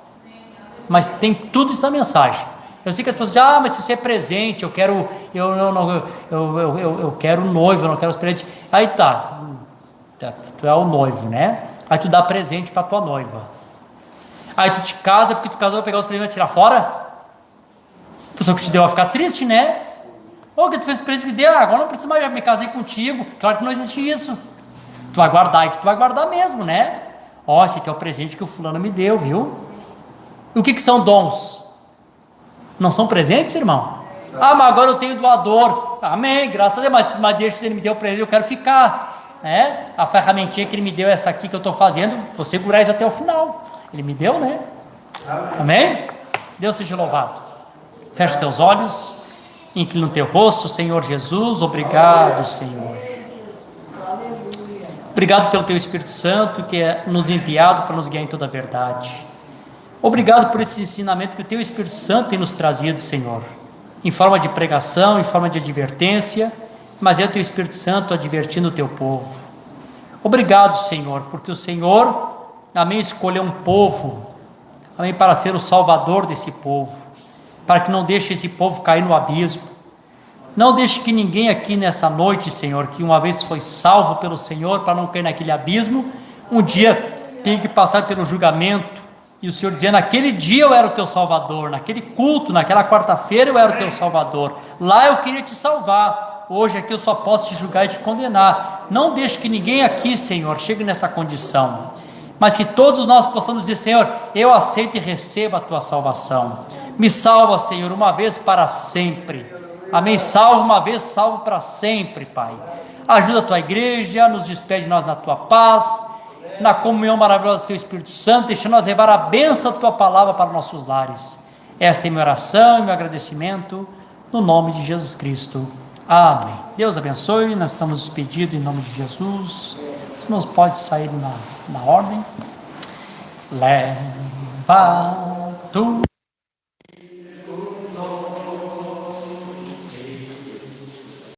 Mas tem tudo isso na mensagem. Eu sei que as pessoas dizem, mas isso é presente, eu quero noivo, eu não quero os presentes. Aí tá, tu é o noivo, né? Aí tu dá presente para tua noiva. Aí tu te casa, porque tu casou, vai pegar os presentes e vai tirar fora? A pessoa que te deu vai ficar triste, né? Que tu fez presente que deu, agora não precisa mais, me casei contigo. Claro que não existe isso. Tu vai guardar, e que tu vai guardar mesmo, né? Esse aqui é o presente que o fulano me deu, viu? E o que são dons? Não são presentes, irmão? Ah, mas agora eu tenho doador. Amém, graças a Deus, mas deixa que ele me deu presente, eu quero ficar. Né? A ferramentinha que ele me deu, essa aqui que eu estou fazendo, vou segurar isso até o final. Ele me deu, né? Amém? Deus seja louvado. Feche teus olhos, inclina o teu rosto, Senhor Jesus. Obrigado, Senhor. Obrigado pelo teu Espírito Santo que é nos enviado para nos guiar em toda a verdade. Obrigado por esse ensinamento que o teu Espírito Santo tem nos trazido, Senhor, em forma de pregação, em forma de advertência, mas é o teu Espírito Santo advertindo o teu povo. Obrigado, Senhor, porque o Senhor, amém, escolheu um povo, amém, para ser o salvador desse povo, para que não deixe esse povo cair no abismo. Não deixe que ninguém aqui nessa noite, Senhor, que uma vez foi salvo pelo Senhor, para não cair naquele abismo, um dia tenha que passar pelo julgamento, e o Senhor dizendo, naquele dia eu era o teu salvador, naquele culto, naquela quarta-feira eu era o teu salvador, lá eu queria te salvar, hoje aqui eu só posso te julgar e te condenar. Não deixe que ninguém aqui, Senhor, chegue nessa condição, mas que todos nós possamos dizer, Senhor, eu aceito e recebo a tua salvação, me salva, Senhor, uma vez para sempre, amém, salva uma vez, salvo para sempre, Pai. Ajuda a tua igreja, nos despede nós na tua paz, na comunhão maravilhosa do teu Espírito Santo, deixa nós levar a bênção da tua palavra para nossos lares. Esta é minha oração e meu agradecimento, no nome de Jesus Cristo. Amém. Deus abençoe, nós estamos despedidos em nome de Jesus. Os irmãos podem sair na ordem. Leva tu